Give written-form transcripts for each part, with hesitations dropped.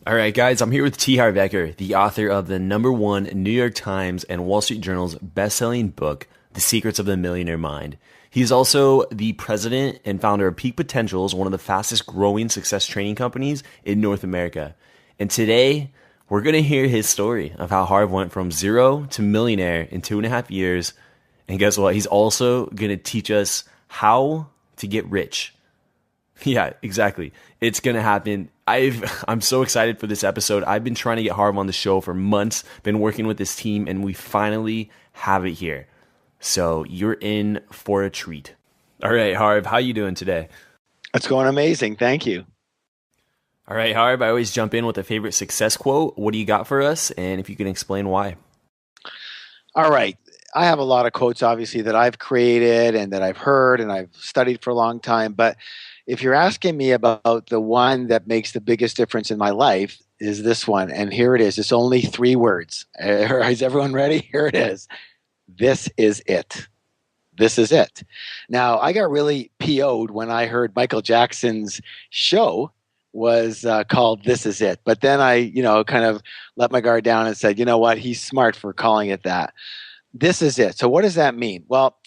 All right, guys, I'm here with T Harv Eker, the author of the #1 New York Times and Wall Street Journal's best-selling book, The Secrets of the Millionaire Mind. He's also the president and founder of Peak Potentials, one of the fastest growing success training companies in North America. And today, we're going to hear his story of how Harv went from zero to millionaire in 2.5 years. And guess what? He's also going to teach us how to get rich. Yeah, exactly. It's going to happen. I'm so excited for this episode. I've been trying to get Harv on the show for months, been working with this team, and we finally have it here. So you're in for a treat. All right, Harv, how you doing today? It's going amazing. Thank you. All right, Harv, I always jump in with a favorite success quote. What do you got for us? And if you can explain why. All right. I have a lot of quotes, obviously, that I've created and that I've heard and I've studied for a long time. But if you're asking me about the one that makes the biggest difference in my life, is this one. And here it is. It's only 3 words. Is everyone ready? Here it is. This is it. This is it. Now, I got really PO'd when I heard Michael Jackson's show was called This Is It. But then I, kind of let my guard down and said, you know what? He's smart for calling it that. This is it. So what does that mean? Well,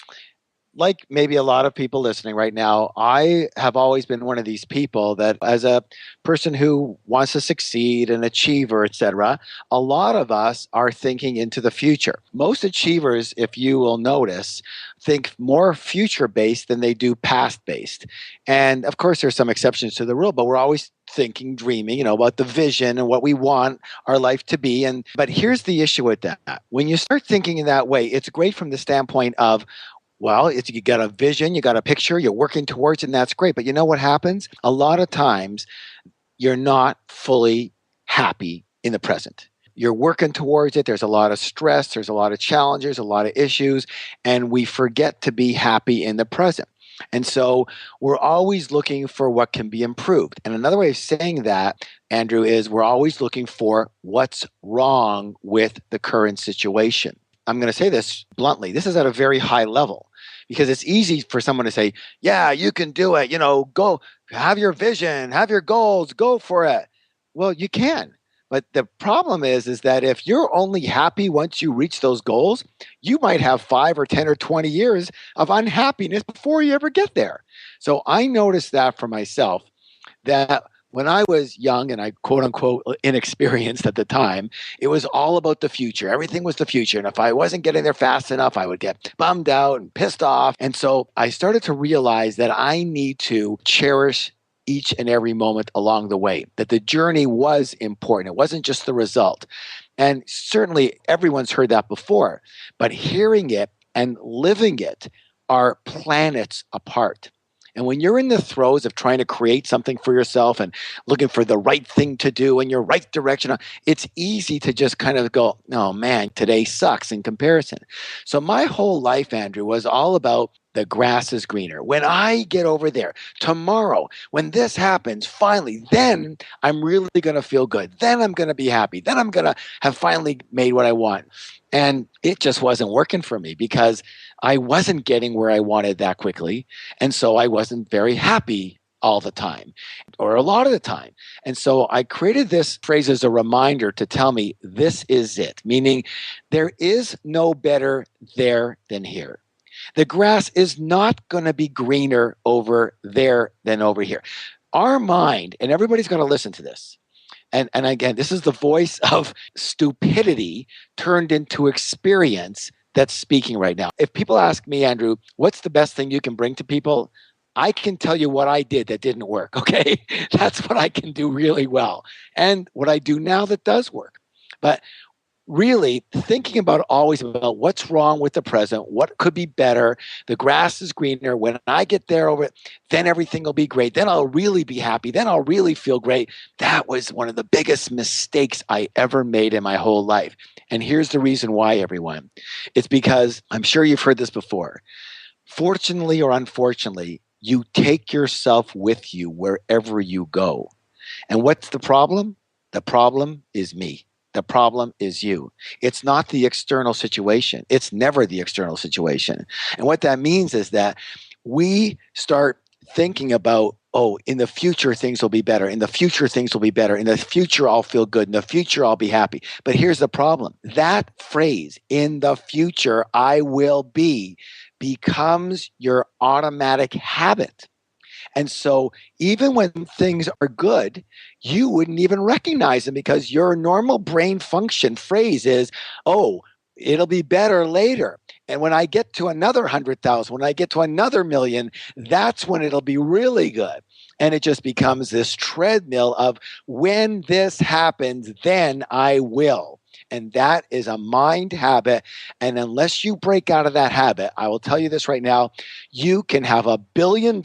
like maybe a lot of people listening right now, I have always been one of these people that as a person who wants to succeed, an achiever, etc., a lot of us are thinking into the future. Most achievers, if you will notice, think more future-based than they do past-based. And of course, there's some exceptions to the rule, but we're always thinking, dreaming, about the vision and what we want our life to be. But here's the issue with that. When you start thinking in that way, it's great from the standpoint of, well, you got a vision, you got a picture, you're working towards it, and that's great. But you know what happens? A lot of times, you're not fully happy in the present. You're working towards it. There's a lot of stress. There's a lot of challenges, a lot of issues, and we forget to be happy in the present. And so we're always looking for what can be improved. And another way of saying that, Andrew, is we're always looking for what's wrong with the current situation. I'm going to say this bluntly. This is at a very high level because it's easy for someone to say, yeah, you can do it. Go have your vision, have your goals, go for it. Well, you can. But the problem is that if you're only happy once you reach those goals, you might have 5 or 10 or 20 years of unhappiness before you ever get there. So I noticed that for myself, that when I was young and I quote unquote inexperienced at the time, it was all about the future. Everything was the future. And if I wasn't getting there fast enough, I would get bummed out and pissed off. And so I started to realize that I need to cherish each and every moment along the way, that the journey was important. It wasn't just the result. And certainly everyone's heard that before, but hearing it and living it are planets apart. And when you're in the throes of trying to create something for yourself and looking for the right thing to do in your right direction, it's easy to just kind of go, oh man, today sucks in comparison. So my whole life, Andrew, was all about the grass is greener. When I get over there tomorrow, when this happens, finally, then I'm really going to feel good. Then I'm going to be happy. Then I'm going to have finally made what I want. And it just wasn't working for me because I wasn't getting where I wanted that quickly. And so I wasn't very happy all the time or a lot of the time. And so I created this phrase as a reminder to tell me this is it, meaning there is no better there than here. The grass is not going to be greener over there than over here. Our mind, and everybody's going to listen to this, and again, this is the voice of stupidity turned into experience that's speaking right now. If people ask me, Andrew, what's the best thing you can bring to people? I can tell you what I did that didn't work, okay? That's what I can do really well. And what I do now that does work. But really thinking about always about what's wrong with the present, what could be better. The grass is greener. When I get there over it, then everything will be great. Then I'll really be happy. Then I'll really feel great. That was one of the biggest mistakes I ever made in my whole life. And here's the reason why, everyone. It's because I'm sure you've heard this before. Fortunately or unfortunately, you take yourself with you wherever you go. And what's the problem? The problem is me. The problem is you. It's not the external situation. It's never the external situation. And what that means is that we start thinking about oh, in the future, things will be better. In the future, things will be better. In the future, I'll feel good. In the future, I'll be happy. But here's the problem. That phrase, in the future, I will be, becomes your automatic habit. And so even when things are good, you wouldn't even recognize them because your normal brain function phrase is, oh, it'll be better later. And when I get to another 100,000, when I get to another million, that's when it'll be really good. And it just becomes this treadmill of when this happens, then I will. And that is a mind habit. And unless you break out of that habit, I will tell you this right now, you can have $1 billion,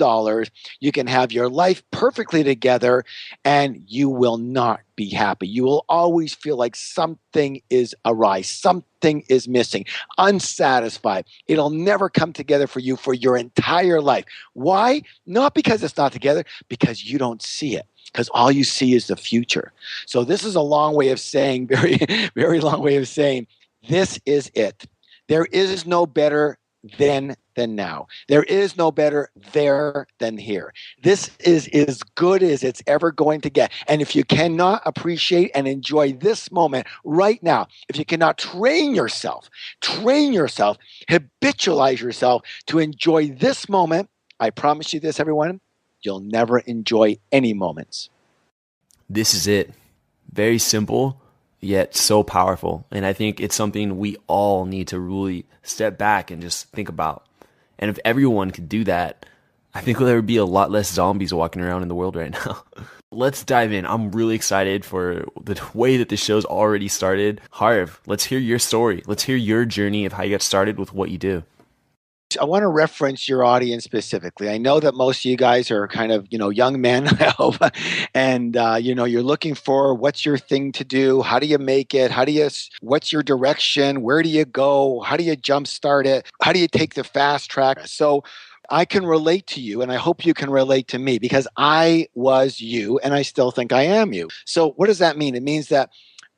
you can have your life perfectly together, and you will not be happy. You will always feel like something is awry, something is missing, unsatisfied. It'll never come together for you for your entire life. Why? Not because it's not together, because you don't see it. Because all you see is the future. So this is a long way of saying, very, very long way of saying, this is it. There is no better then than now. There is no better there than here. This is as good as it's ever going to get. And if you cannot appreciate and enjoy this moment right now, if you cannot train yourself, habitualize yourself to enjoy this moment, I promise you this, everyone, you'll never enjoy any moments. This is it. Very simple, yet so powerful. And I think it's something we all need to really step back and just think about. And if everyone could do that, I think there would be a lot less zombies walking around in the world right now. Let's dive in. I'm really excited for the way that the show's already started. Harv, let's hear your story. Let's hear your journey of how you got started with what you do. I want to reference your audience specifically. I know that most of you guys are kind of, young men, I hope, and you're looking for what's your thing to do, how do you make it, what's your direction, where do you go, how do you jumpstart it, how do you take the fast track? So I can relate to you, and I hope you can relate to me because I was you, and I still think I am you. So what does that mean? It means that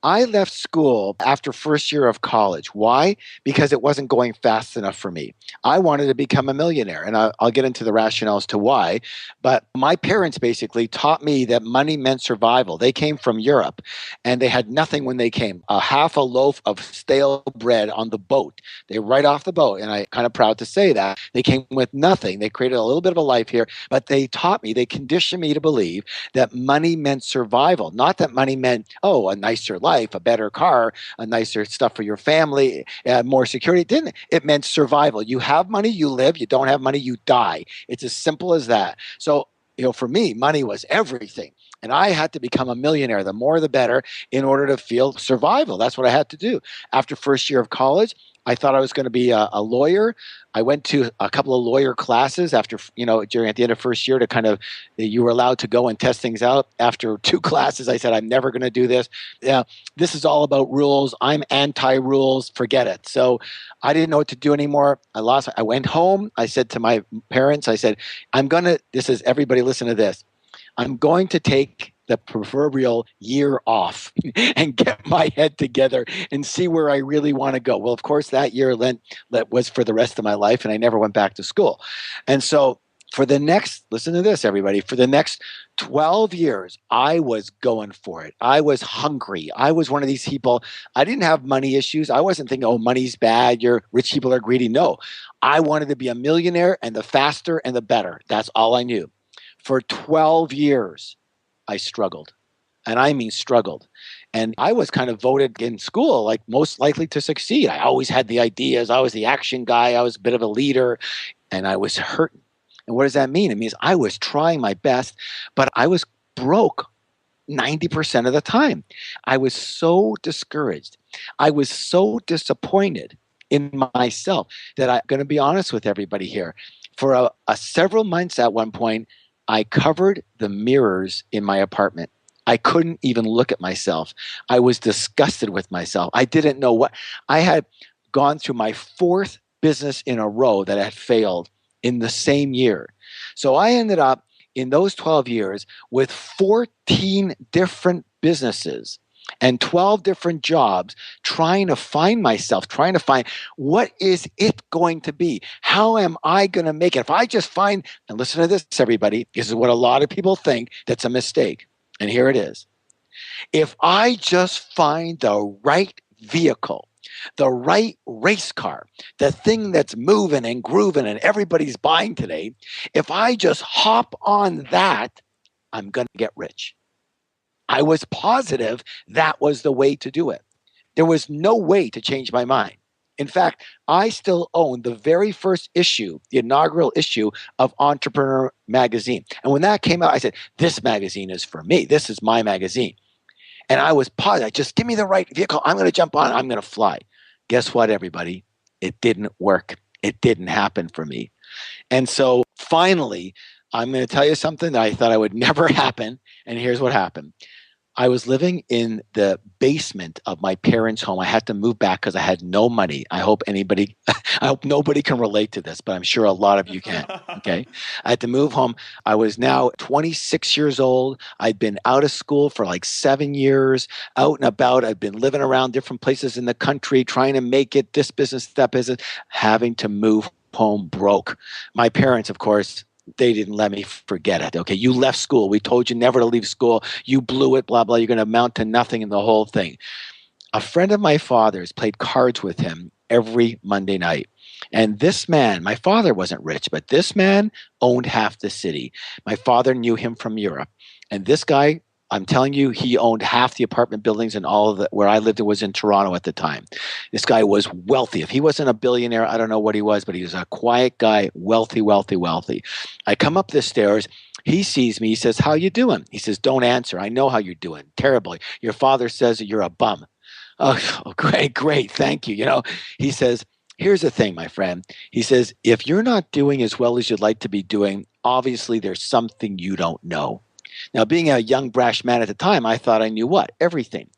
I left school after first year of college. Why? Because it wasn't going fast enough for me. I wanted to become a millionaire, and I'll get into the rationale as to why. But my parents basically taught me that money meant survival. They came from Europe, and they had nothing when they came. A half a loaf of stale bread on the boat. They were right off the boat, and I'm kind of proud to say that. They came with nothing. They created a little bit of a life here, but they taught me, they conditioned me to believe that money meant survival, not that money meant, oh, a nicer life, a better car, a nicer stuff for your family, more security. It didn't. It meant survival. You have money, you live. You don't have money, you die. It's as simple as that. So, for me, money was everything. And I had to become a millionaire, the more the better, in order to feel survival. That's what I had to do. After first year of college, I thought I was going to be a lawyer. I went to a couple of lawyer classes after, during at the end of first year to kind of, you were allowed to go and test things out. After 2 classes, I said, I'm never going to do this. Yeah, this is all about rules. I'm anti-rules. Forget it. So I didn't know what to do anymore. I went home. I said to my parents, I said, this is everybody listen to this. I'm going to take the proverbial year off and get my head together and see where I really want to go. Well, of course, that year was for the rest of my life, and I never went back to school. And so listen to this, everybody, for the next 12 years, I was going for it. I was hungry. I was one of these people. I didn't have money issues. I wasn't thinking, oh, money's bad. Rich people are greedy. No, I wanted to be a millionaire, and the faster and the better. That's all I knew. For 12 years, I struggled. And I mean struggled. And I was kind of voted in school like most likely to succeed. I always had the ideas. I was the action guy. I was a bit of a leader. And I was hurting. And what does that mean? It means I was trying my best, but I was broke 90% of the time. I was so discouraged. I was so disappointed in myself that I'm going to be honest with everybody here. For several months at one point, I covered the mirrors in my apartment. I couldn't even look at myself. I was disgusted with myself. I didn't know what. I had gone through my 4th business in a row that had failed in the same year. So I ended up in those 12 years with 14 different businesses and 12 different jobs, trying to find myself, trying to find what is it going to be? How am I going to make it? If I just find, and listen to this, everybody, this is what a lot of people think that's a mistake. And here it is. If I just find the right vehicle, the right race car, the thing that's moving and grooving and everybody's buying today, if I just hop on that, I'm going to get rich. I was positive that was the way to do it. There was no way to change my mind. In fact, I still own the very first issue, the inaugural issue of Entrepreneur Magazine. And when that came out, I said, this magazine is for me. This is my magazine. And I was positive, just give me the right vehicle. I'm going to jump on. I'm going to fly. Guess what, everybody? It didn't work. It didn't happen for me. And so finally, I'm going to tell you something that I thought I would never happen. And here's what happened. I was living in the basement of my parents' home. I had to move back because I had no money. I hope nobody can relate to this, but I'm sure a lot of you can. Okay. I had to move home. I was now 26 years old. I'd been out of school for like 7 years, out and about. I'd been living around different places in the country, trying to make it this business, that business, having to move home broke. My parents, of course, they didn't let me forget it. Okay, you left school. We told you never to leave school. You blew it, blah, blah. You're going to amount to nothing in the whole thing. A friend of my father's played cards with him every Monday night. And this man, my father wasn't rich, but this man owned half the city. My father knew him from Europe. And this guy, I'm telling you, he owned half the apartment buildings and all of the, where I lived, it was in Toronto at the time. This guy was wealthy. If he wasn't a billionaire, I don't know what he was, but he was a quiet guy, wealthy, wealthy, wealthy. I come up the stairs. He sees me. He says, how you doing? He says, don't answer. I know how you're doing. Terribly. Your father says that you're a bum. Oh, great, great. Thank you. You know, he says, here's the thing, my friend. He says, if you're not doing as well as you'd like to be doing, obviously there's something you don't know. Now, being a young, brash man at the time, I thought I knew what? Everything.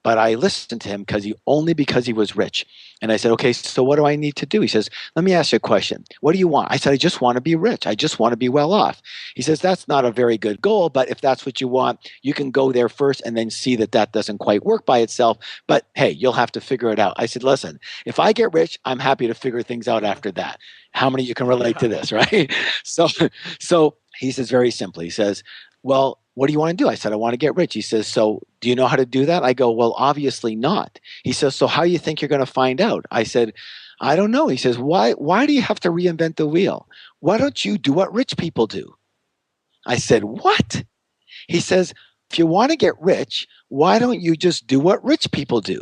But I listened to him because he was rich. And I said, okay, so what do I need to do? He says, let me ask you a question. What do you want? I said, I just want to be rich. I just want to be well off. He says, that's not a very good goal, but if that's what you want, you can go there first and then see that that doesn't quite work by itself. But hey, you'll have to figure it out. I said, listen, if I get rich, I'm happy to figure things out after that. How many of you can relate to this, right? So he says very simply, he says, well, what do you want to do? I said, I want to get rich. He says, so do you know how to do that? I go, well, obviously not. He says, so how do you think you're going to find out? I said, I don't know. He says, why do you have to reinvent the wheel? Why don't you do what rich people do? I said, what? He says, if you want to get rich, why don't you just do what rich people do?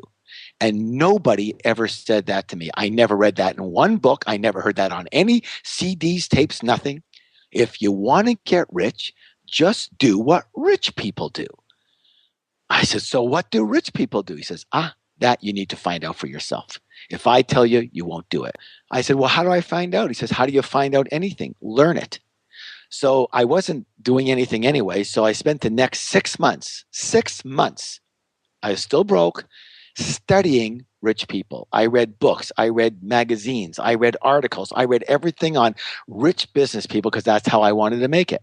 And nobody ever said that to me. I never read that in one book. I never heard that on any CDs, tapes, nothing. If you want to get rich, just do what rich people do. I said, so what do rich people do? He says, that you need to find out for yourself. If I tell you, you won't do it. I said, well, how do I find out? He says, how do you find out anything? Learn it. So I wasn't doing anything anyway. So I spent the next 6 months, I was still broke, studying rich people. I read books. I read magazines. I read articles. I read everything on rich business people because that's how I wanted to make it.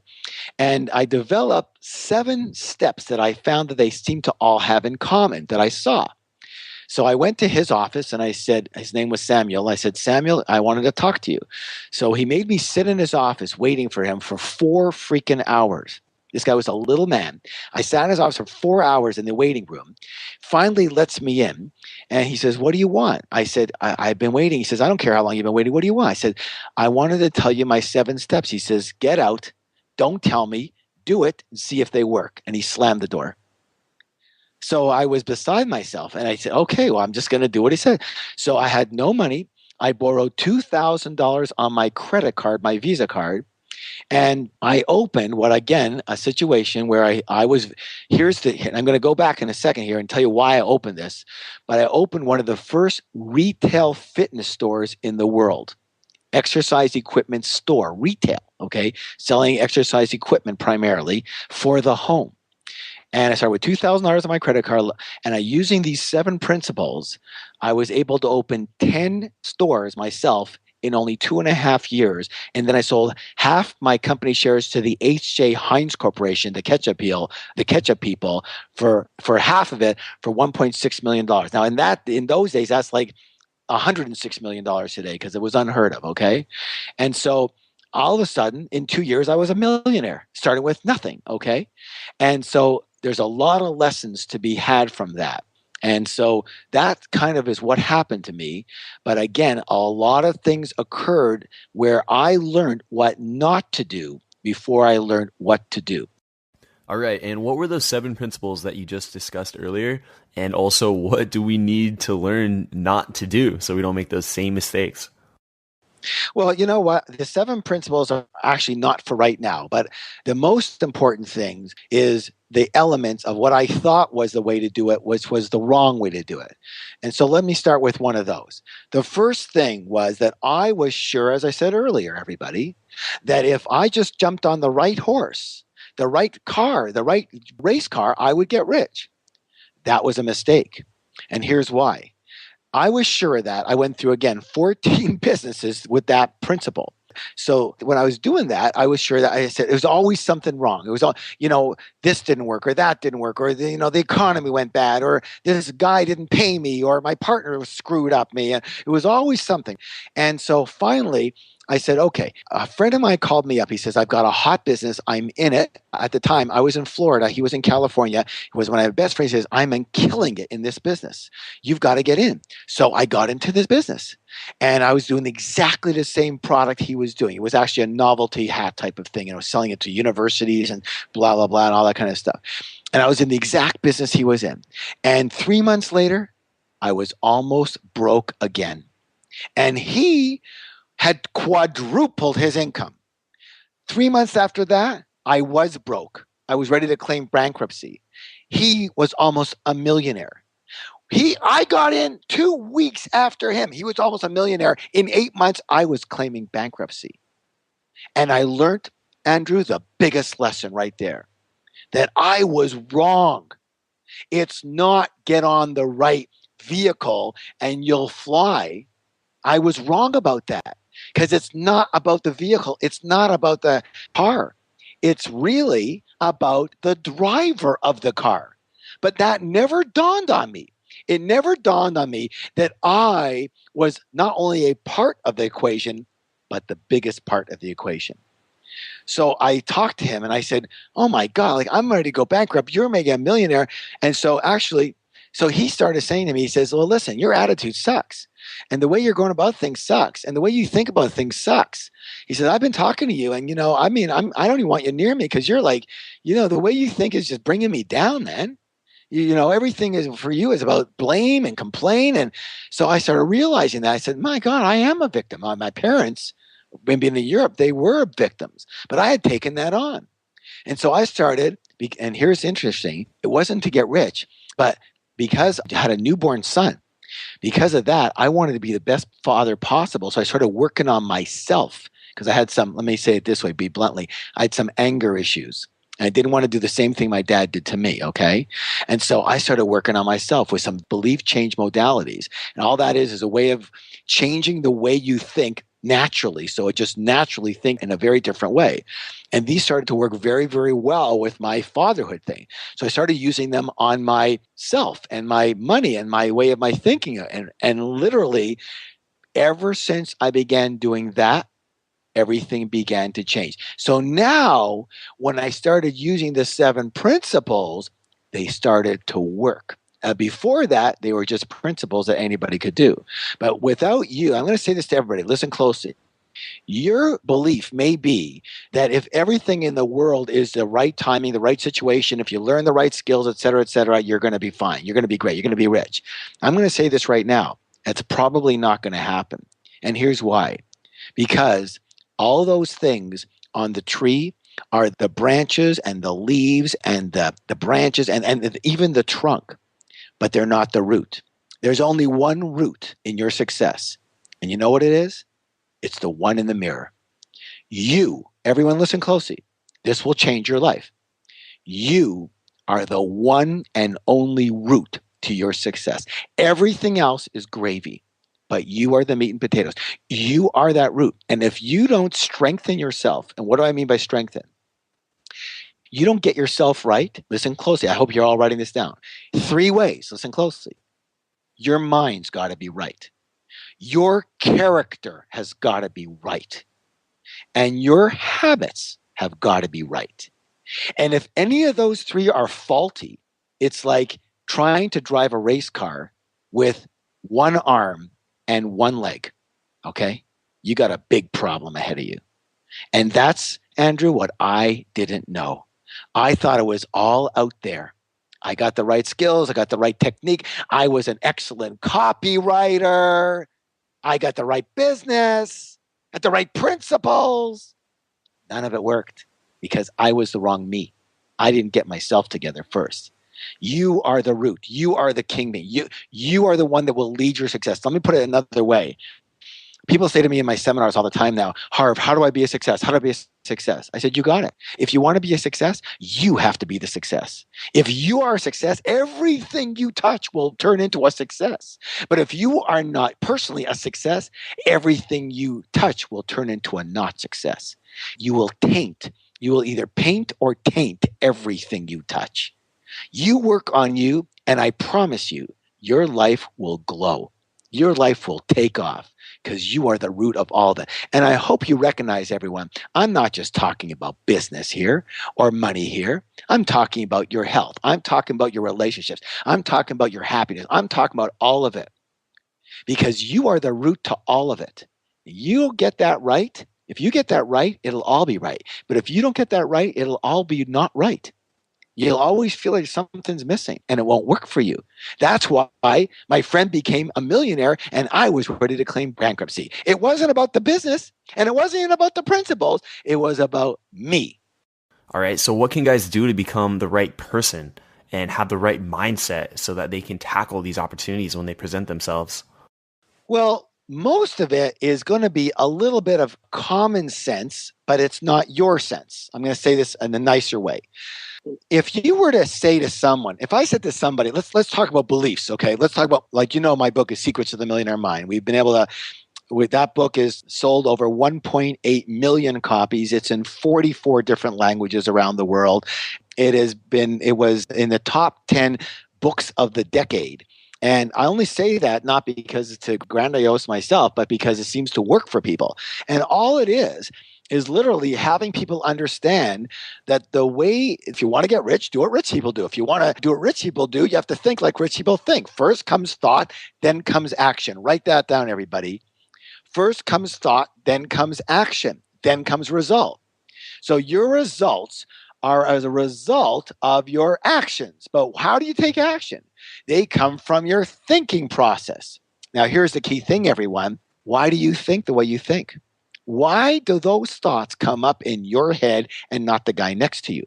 And I developed 7 steps that I found that they seem to all have in common that I saw. So I went to his office and I said, his name was Samuel. I said, Samuel, I wanted to talk to you. So he made me sit in his office waiting for him for 4 freaking hours. This guy was a little man. I sat in his office for 4 hours in the waiting room. Finally lets me in. And he says, what do you want? I said, I've been waiting. He says, I don't care how long you've been waiting. What do you want? I said, I wanted to tell you my 7 steps. He says, get out. Don't tell me. Do it and see if they work. And he slammed the door. So I was beside myself. And I said, okay, well, I'm just going to do what he said. So I had no money. I borrowed $2,000 on my credit card, my Visa card. And I opened a situation where I was, and I'm going to go back in a second here and tell you why I opened this, but I opened one of the first retail fitness stores in the world, exercise equipment store, retail, okay, selling exercise equipment primarily for the home. And I started with $2,000 on my credit card. And using these 7 principles, I was able to open 10 stores myself in only 2.5 years. And then I sold half my company shares to the H.J. Heinz Corporation, the ketchup people, for half of it for $1.6 million. Now, in those days, that's like $106 million today because it was unheard of. Okay, and so all of a sudden, in 2 years, I was a millionaire, starting with nothing. Okay. And so there's a lot of lessons to be had from that. And so that kind of is what happened to me. But again, a lot of things occurred where I learned what not to do before I learned what to do. All right. And what were those 7 principles that you just discussed earlier? And also, what do we need to learn not to do so we don't make those same mistakes? Well, you know what? The 7 principles are actually not for right now, but the most important things is the elements of what I thought was the way to do it, which was the wrong way to do it. And so let me start with one of those. The first thing was that I was sure, as I said earlier, everybody, that if I just jumped on the right horse, the right car, the right race car, I would get rich. That was a mistake. And here's why. I was sure of that. I went through, again, 14 businesses with that principle. So when I was doing that, I was sure that I said it was always something wrong. It was all, this didn't work or that didn't work or the economy went bad or this guy didn't pay me or my partner was screwed up me. And it was always something. And so finally, I said, okay, a friend of mine called me up. He says, I've got a hot business. I'm in it. At the time, I was in Florida. He was in California. It was one of my best friends. He says, I'm killing it in this business. You've got to get in. So I got into this business and I was doing exactly the same product he was doing. It was actually a novelty hat type of thing, selling it to universities and blah, blah, blah, and all that kind of stuff. And I was in the exact business he was in. And 3 months later, I was almost broke again. And he had quadrupled his income. 3 months after that, I was broke. I was ready to claim bankruptcy. He was almost a millionaire. I got in 2 weeks after him. He was almost a millionaire. In 8 months, I was claiming bankruptcy. And I learned, Andrew, the biggest lesson right there, that I was wrong. It's not get on the right vehicle and you'll fly. I was wrong about that because it's not about the vehicle. It's not about the car. It's really about the driver of the car. But that never dawned on me. It never dawned on me that I was not only a part of the equation, but the biggest part of the equation. So I talked to him and I said, oh my God, like I'm ready to go bankrupt. You're making a millionaire. And so he started saying to me, he says, well, listen, your attitude sucks. And the way you're going about things sucks. And the way you think about things sucks. He said, I've been talking to you and, I don't even want you near me because you're like, the way you think is just bringing me down, man. Everything is for you is about blame and complain. And so I started realizing that. I said, my God, I am a victim. My parents, when being in Europe, they were victims, but I had taken that on. And so I started, and here's interesting, it wasn't to get rich, but because I had a newborn son, because of that, I wanted to be the best father possible. So I started working on myself because I had let me say it this way, be bluntly, I had some anger issues. And I didn't want to do the same thing my dad did to me, okay? And so I started working on myself with some belief change modalities. And all that is a way of changing the way you think naturally. So it just naturally think in a very different way. And these started to work very, very well with my fatherhood thing. So I started using them on myself and my money and my way of my thinking. And literally, ever since I began doing that, everything began to change. So now, when I started using the 7 principles, they started to work. Before that, they were just principles that anybody could do. But without you, I'm going to say this to everybody, listen closely. Your belief may be that if everything in the world is the right timing, the right situation, if you learn the right skills, et cetera, you're going to be fine. You're going to be great. You're going to be rich. I'm going to say this right now. It's probably not going to happen. And here's why. Because all those things on the tree are the branches and the leaves and the branches and even the trunk, but they're not the root. There's only one root in your success. And you know what it is? It's the one in the mirror. You, everyone listen closely. This will change your life. You are the one and only root to your success. Everything else is gravy. but you are the meat and potatoes. You are that root. And if you don't strengthen yourself, and what do I mean by strengthen? You don't get yourself right. Listen closely. I hope you're all writing this down. 3 ways. Listen closely. Your mind's got to be right. Your character has got to be right. And your habits have got to be right. And if any of those 3 are faulty, it's like trying to drive a race car with one arm and one leg. Okay? You got a big problem ahead of you. And that's, Andrew, what I didn't know. I thought it was all out there. I got the right skills. I got the right technique. I was an excellent copywriter. I got the right business, got the right principles. None of it worked because I was the wrong me. I didn't get myself together first. You are the root. You are the king me. You are the one that will lead your success. Let me put it another way. People say to me in my seminars all the time now, Harv, how do I be a success? How do I be a success? I said, you got it. If you want to be a success, you have to be the success. If you are a success, everything you touch will turn into a success. But if you are not personally a success, everything you touch will turn into a not success. You will taint. You will either paint or taint everything you touch. You work on you, and I promise you, your life will glow. Your life will take off because you are the root of all that. And I hope you recognize, everyone, I'm not just talking about business here or money here. I'm talking about your health. I'm talking about your relationships. I'm talking about your happiness. I'm talking about all of it because you are the root to all of it. You'll get that right. If you get that right, it'll all be right. But if you don't get that right, it'll all be not right. You'll always feel like something's missing and it won't work for you. That's why my friend became a millionaire and I was ready to claim bankruptcy. It wasn't about the business and it wasn't even about the principles. It was about me. All right. So what can guys do to become the right person and have the right mindset so that they can tackle these opportunities when they present themselves? Well, most of it is going to be a little bit of common sense, but it's not your sense. I'm going to say this in a nicer way. If you were to say to someone, if I said to somebody, let's talk about beliefs, okay? Let's talk about, like, my book is Secrets of the Millionaire Mind. We've been able to, that book is sold over 1.8 million copies. It's in 44 different languages around the world. It was in the top 10 books of the decade. And I only say that not because it's to grandiose myself, but because it seems to work for people. And all it is literally having people understand that the way, if you want to get rich, do what rich people do. If you want to do what rich people do, you have to think like rich people think. First comes thought, then comes action. Write that down, everybody. First comes thought, then comes action, then comes result. So your results are as a result of your actions. But how do you take action? They come from your thinking process. Now, here's the key thing, everyone. Why do you think the way you think? Why do those thoughts come up in your head and not the guy next to you?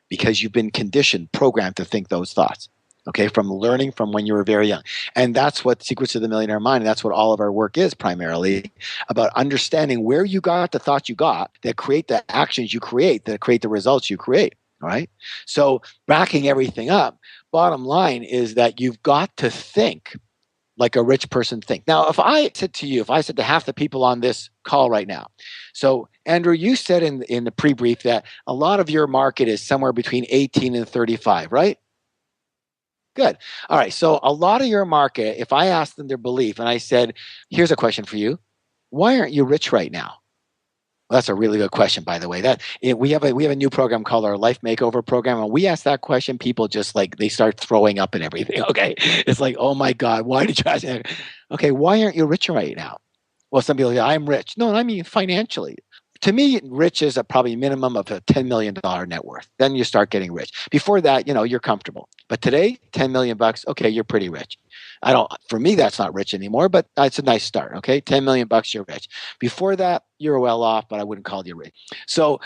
Because you've been conditioned, programmed to think those thoughts, okay, from learning from when you were very young. And that's what Secrets of the Millionaire Mind, and that's what all of our work is primarily, about understanding where you got the thoughts you got that create the actions you create, that create the results you create, all right? So backing everything up, bottom line is that you've got to think like a rich person think. Now, if I said to half the people on this call right now, so Andrew, you said in the pre-brief that a lot of your market is somewhere between 18 and 35, right? Good. All right. So a lot of your market, if I asked them their belief and I said, here's a question for you. Why aren't you rich right now? Well, that's a really good question, by the way. We have a new program called our Life Makeover Program, and we ask that question. People just they start throwing up and everything. Okay, it's like, oh my God, why did you ask that? Okay, why aren't you rich right now? Well, some people say I'm rich. No, I mean financially. To me, rich is a probably minimum of a $10 million net worth. Then you start getting rich. Before that, you're comfortable. But today, 10 million bucks, okay, you're pretty rich. For me, that's not rich anymore, but it's a nice start. Okay. 10 million bucks, you're rich. Before that, you're well off, but I wouldn't call you rich. So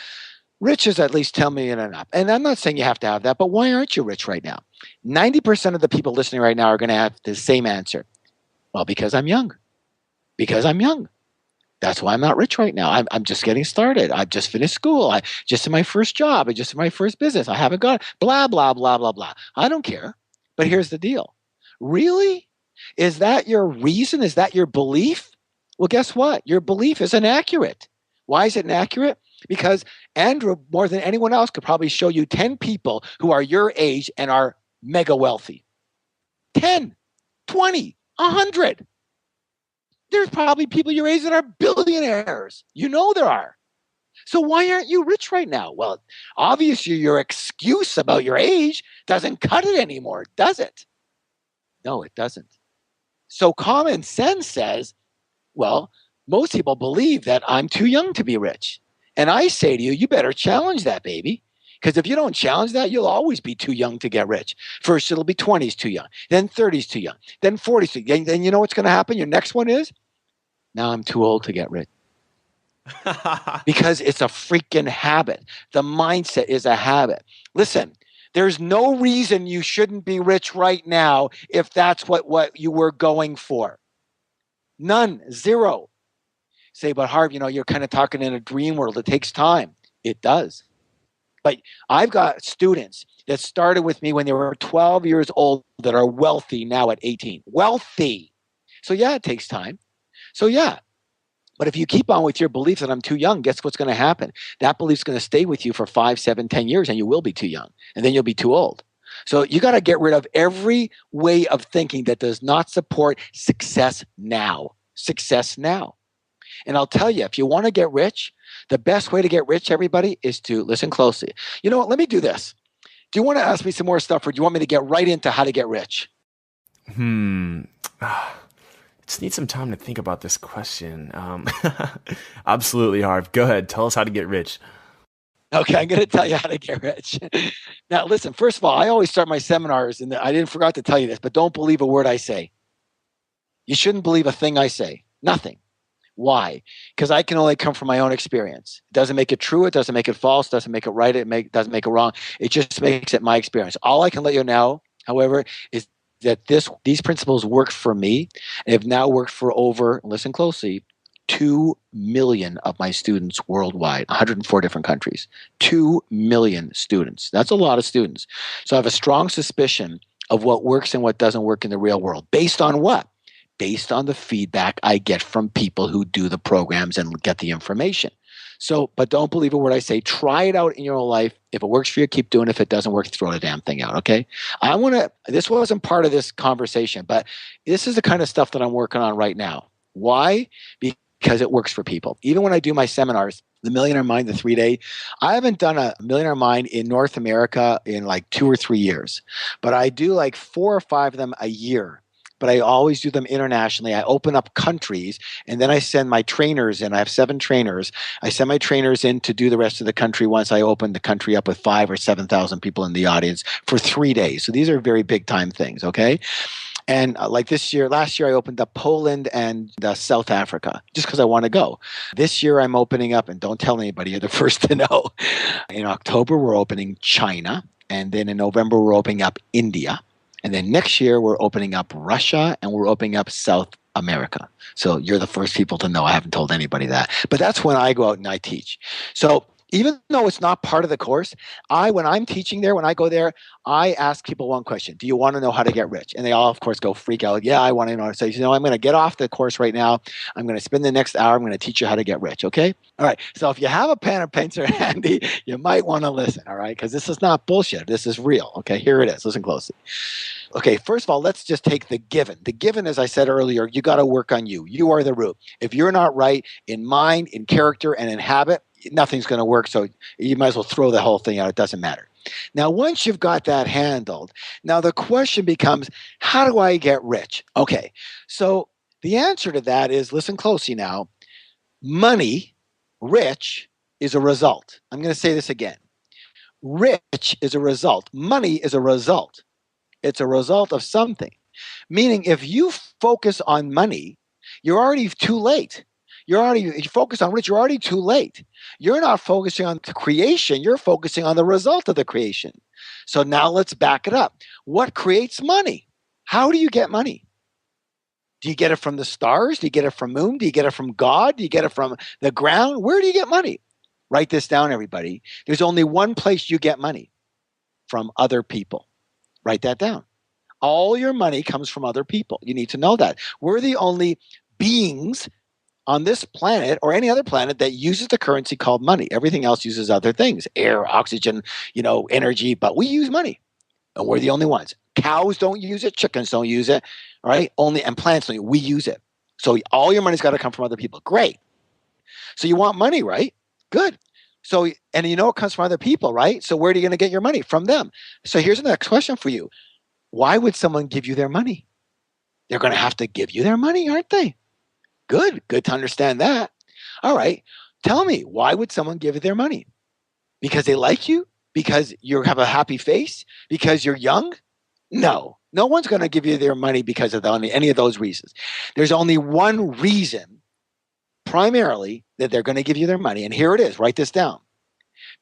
rich is at least 10 million and up. And I'm not saying you have to have that, but why aren't you rich right now? 90% of the people listening right now are going to have the same answer. Well, because I'm young. Because I'm young. That's why I'm not rich right now. I'm just getting started. I've just finished school. I just in my first job. I just in my first business. I haven't got blah, blah, blah, blah, blah. I don't care. But here's the deal. Really? Is that your reason? Is that your belief? Well, guess what? Your belief is inaccurate. Why is it inaccurate? Because Andrew, more than anyone else, could probably show you 10 people who are your age and are mega wealthy. 10, 20, 100. There's probably people your age that are billionaires. You know there are. So why aren't you rich right now? Well, obviously your excuse about your age doesn't cut it anymore, does it? No, it doesn't. So common sense says, well, most people believe that I'm too young to be rich. And I say to you, you better challenge that, baby. Because if you don't challenge that, you'll always be too young to get rich. First, it'll be 20s too young, then 30s too young, then 40s too young. Then you know what's going to happen? Your next one is, now I'm too old to get rich. Because it's a freaking habit. The mindset is a habit. Listen, there's no reason you shouldn't be rich right now if that's what you were going for. None, zero. Say, but Harv, you're kind of talking in a dream world. It takes time. It does. But I've got students that started with me when they were 12 years old that are wealthy now at 18. Wealthy. So yeah, it takes time. So yeah. But if you keep on with your belief that I'm too young, guess what's going to happen? That belief's going to stay with you for 5, 7, 10 years, and you will be too young. And then you'll be too old. So you got to get rid of every way of thinking that does not support success now. Success now. And I'll tell you, if you want to get rich, the best way to get rich, everybody, is to listen closely. You know what? Let me do this. Do you want to ask me some more stuff, or do you want me to get right into how to get rich? Just need some time to think about this question. Absolutely, Harv. Go ahead. Tell us how to get rich. Okay, I'm going to tell you how to get rich. Now, listen, first of all, I always start my seminars, and I didn't forget to tell you this, but don't believe a word I say. You shouldn't believe a thing I say. Nothing. Why? Because I can only come from my own experience. It doesn't make it true. It doesn't make it false. It doesn't make it right. It doesn't make it wrong. It just makes it my experience. All I can let you know, however, is that these principles work for me and have now worked for over, listen closely, 2 million of my students worldwide, 104 different countries. 2 million students. That's a lot of students. So I have a strong suspicion of what works and what doesn't work in the real world. Based on what? Based on the feedback I get from people who do the programs and get the information. So, but don't believe a word I say. Try it out in your own life. If it works for you, keep doing it. If it doesn't work, throw the damn thing out, okay? This wasn't part of this conversation, but this is the kind of stuff that I'm working on right now. Why? Because it works for people. Even when I do my seminars, the Millionaire Mind, the 3-day, I haven't done a Millionaire Mind in North America in like 2 or 3 years, but I do like 4 or 5 of them a year. But I always do them internationally. I open up countries, and then I send my trainers in. I have 7 trainers. I send my trainers in to do the rest of the country once I open the country up with 5,000 or 7,000 people in the audience for 3 days. So these are very big time things, okay? And like last year I opened up Poland and South Africa just because I want to go. This year I'm opening up, and don't tell anybody, you're the first to know. In October we're opening China, and then in November we're opening up India. And then next year, we're opening up Russia, and we're opening up South America. So you're the first people to know. I haven't told anybody that. But that's when I go out and I teach. So even though it's not part of the course, when I'm teaching there, when I go there, I ask people one question. Do you want to know how to get rich? And they all, of course, go freak out. Yeah, I want to know. So, I'm going to get off the course right now. I'm going to spend the next hour. I'm going to teach you how to get rich, okay? All right. So if you have a pen or pencil handy, you might want to listen, all right? Because this is not bullshit. This is real, okay? Here it is. Listen closely. Okay, first of all, let's just take the given. The given, as I said earlier, you got to work on you. You are the root. If you're not right in mind, in character, and in habit, nothing's going to work. So you might as well throw the whole thing out. It doesn't matter. Now, once you've got that handled, now the question becomes, how do I get rich? Okay, so the answer to that is, listen closely now, money, rich, is a result. I'm going to say this again. Rich is a result. Money is a result. It's a result of something. Meaning, if you focus on money, you're already too late. You focus on rich, you're already too late. You're not focusing on the creation, you're focusing on the result of the creation. So now let's back it up. What creates money? How do you get money? Do you get it from the stars? Do you get it from moon? Do you get it from God? Do you get it from the ground? Where do you get money? Write this down, everybody. There's only one place you get money: from other people. Write that down. All your money comes from other people. You need to know that. We're the only beings on this planet or any other planet that uses the currency called money. Everything else uses other things, air, oxygen, energy, but we use money. And we're the only ones. Cows don't use it, chickens don't use it, right? And plants don't. We use it. So all your money's got to come from other people. Great. So you want money, right? Good. So, and it comes from other people, right? So where are you going to get your money? From them. So here's the next question for you. Why would someone give you their money? They're going to have to give you their money, aren't they? Good. Good to understand that. All right. Tell me, why would someone give you their money? Because they like you? Because you have a happy face? Because you're young? No. No one's going to give you their money because of any of those reasons. There's only one reason, primarily, that they're going to give you their money. And here it is. Write this down.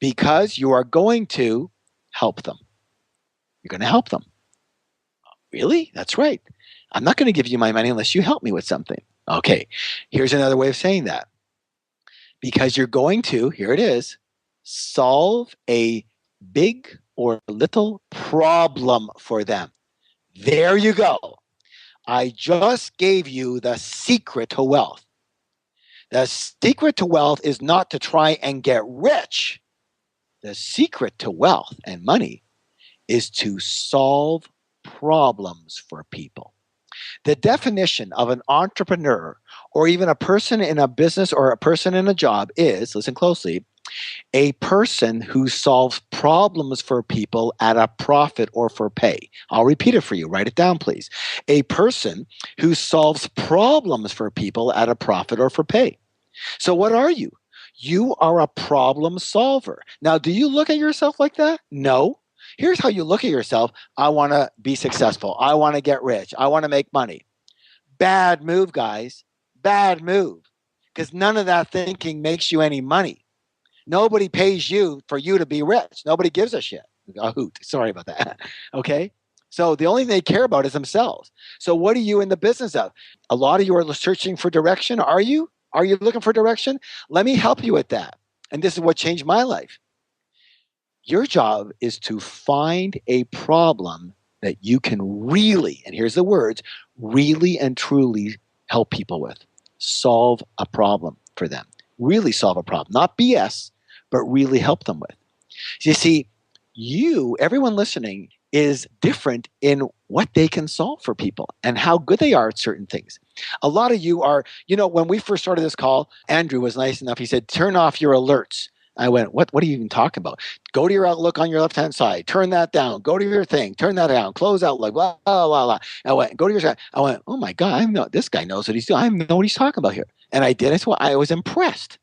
Because you are going to help them. You're going to help them. Really? That's right. I'm not going to give you my money unless you help me with something. Okay. Here's another way of saying that. Because you're going to, here it is, solve a big or little problem for them. There you go. I just gave you the secret to wealth. The secret to wealth is not to try and get rich. The secret to wealth and money is to solve problems for people. The definition of an entrepreneur or even a person in a business or a person in a job is, listen closely, a person who solves problems for people at a profit or for pay. I'll repeat it for you. Write it down, please. A person who solves problems for people at a profit or for pay. So what are you? You are a problem solver. Now, do you look at yourself like that? No. Here's how you look at yourself. I want to be successful. I want to get rich. I want to make money. Bad move, guys. Bad move. Because none of that thinking makes you any money. Nobody pays you for you to be rich. Nobody gives a shit. A hoot. Sorry about that. Okay? So the only thing they care about is themselves. So what are you in the business of? A lot of you are searching for direction. Are you? Are you looking for direction? Let me help you with that. And this is what changed my life. Your job is to find a problem that you can really, and here's the words, really and truly help people with. Solve a problem for them. Really solve a problem. Not BS, but really help them with. You see, everyone listening, is different in what they can solve for people and how good they are at certain things. A lot of you are, when we first started this call, Andrew was nice enough. He said, turn off your alerts. I went, what are you even talking about? Go to your Outlook on your left-hand side. Turn that down. Go to your thing. Turn that down. Close Outlook. Blah, blah, blah, blah. I went, go to your side. I went, oh my God, this guy knows what he's doing. I know what he's talking about here. And I did. I was impressed.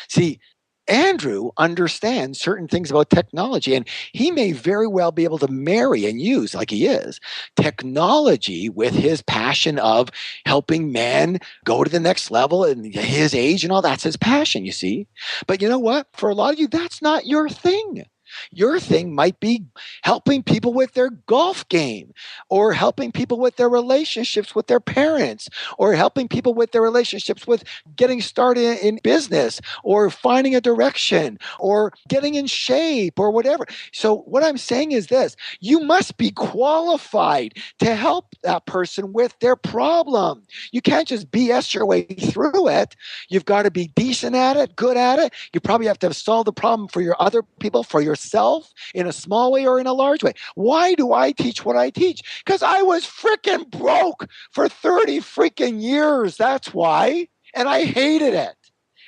See, Andrew understands certain things about technology, and he may very well be able to marry and use, like he is, technology with his passion of helping men go to the next level and his age and all. That's his passion, you see. But you know what? For a lot of you, that's not your thing. Your thing might be helping people with their golf game, or helping people with their relationships with their parents, or helping people with their relationships with getting started in business, or finding a direction, or getting in shape, or whatever. So what I'm saying is this: you must be qualified to help that person with their problem. You can't just BS your way through it. You've got to be decent at it, good at it. You probably have to solve the problem for your other people, for yourself, in a small way or in a large way. Why do I teach what I teach? Because I was freaking broke for 30 freaking years. That's why. And I hated it.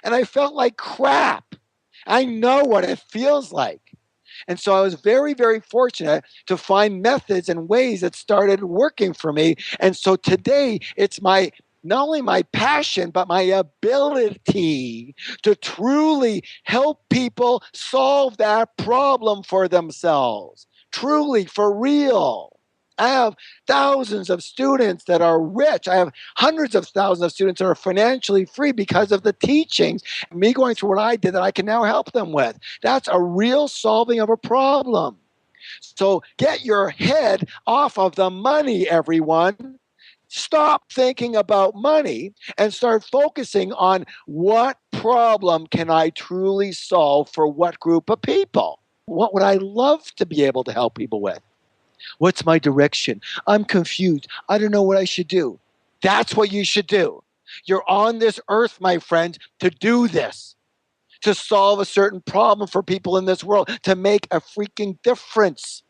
And I felt like crap. I know what it feels like. And so I was very, very fortunate to find methods and ways that started working for me. And so today it's not only my passion, but my ability to truly help people solve that problem for themselves. Truly, for real. I have thousands of students that are rich. I have hundreds of thousands of students that are financially free because of the teachings, me going through what I did that I can now help them with. That's a real solving of a problem. So get your head off of the money, everyone. Stop thinking about money and start focusing on what problem can I truly solve for what group of people? What would I love to be able to help people with? What's my direction? I'm confused. I don't know what I should do. That's what you should do. You're on this earth, my friend, to do this, to solve a certain problem for people in this world, to make a freaking difference.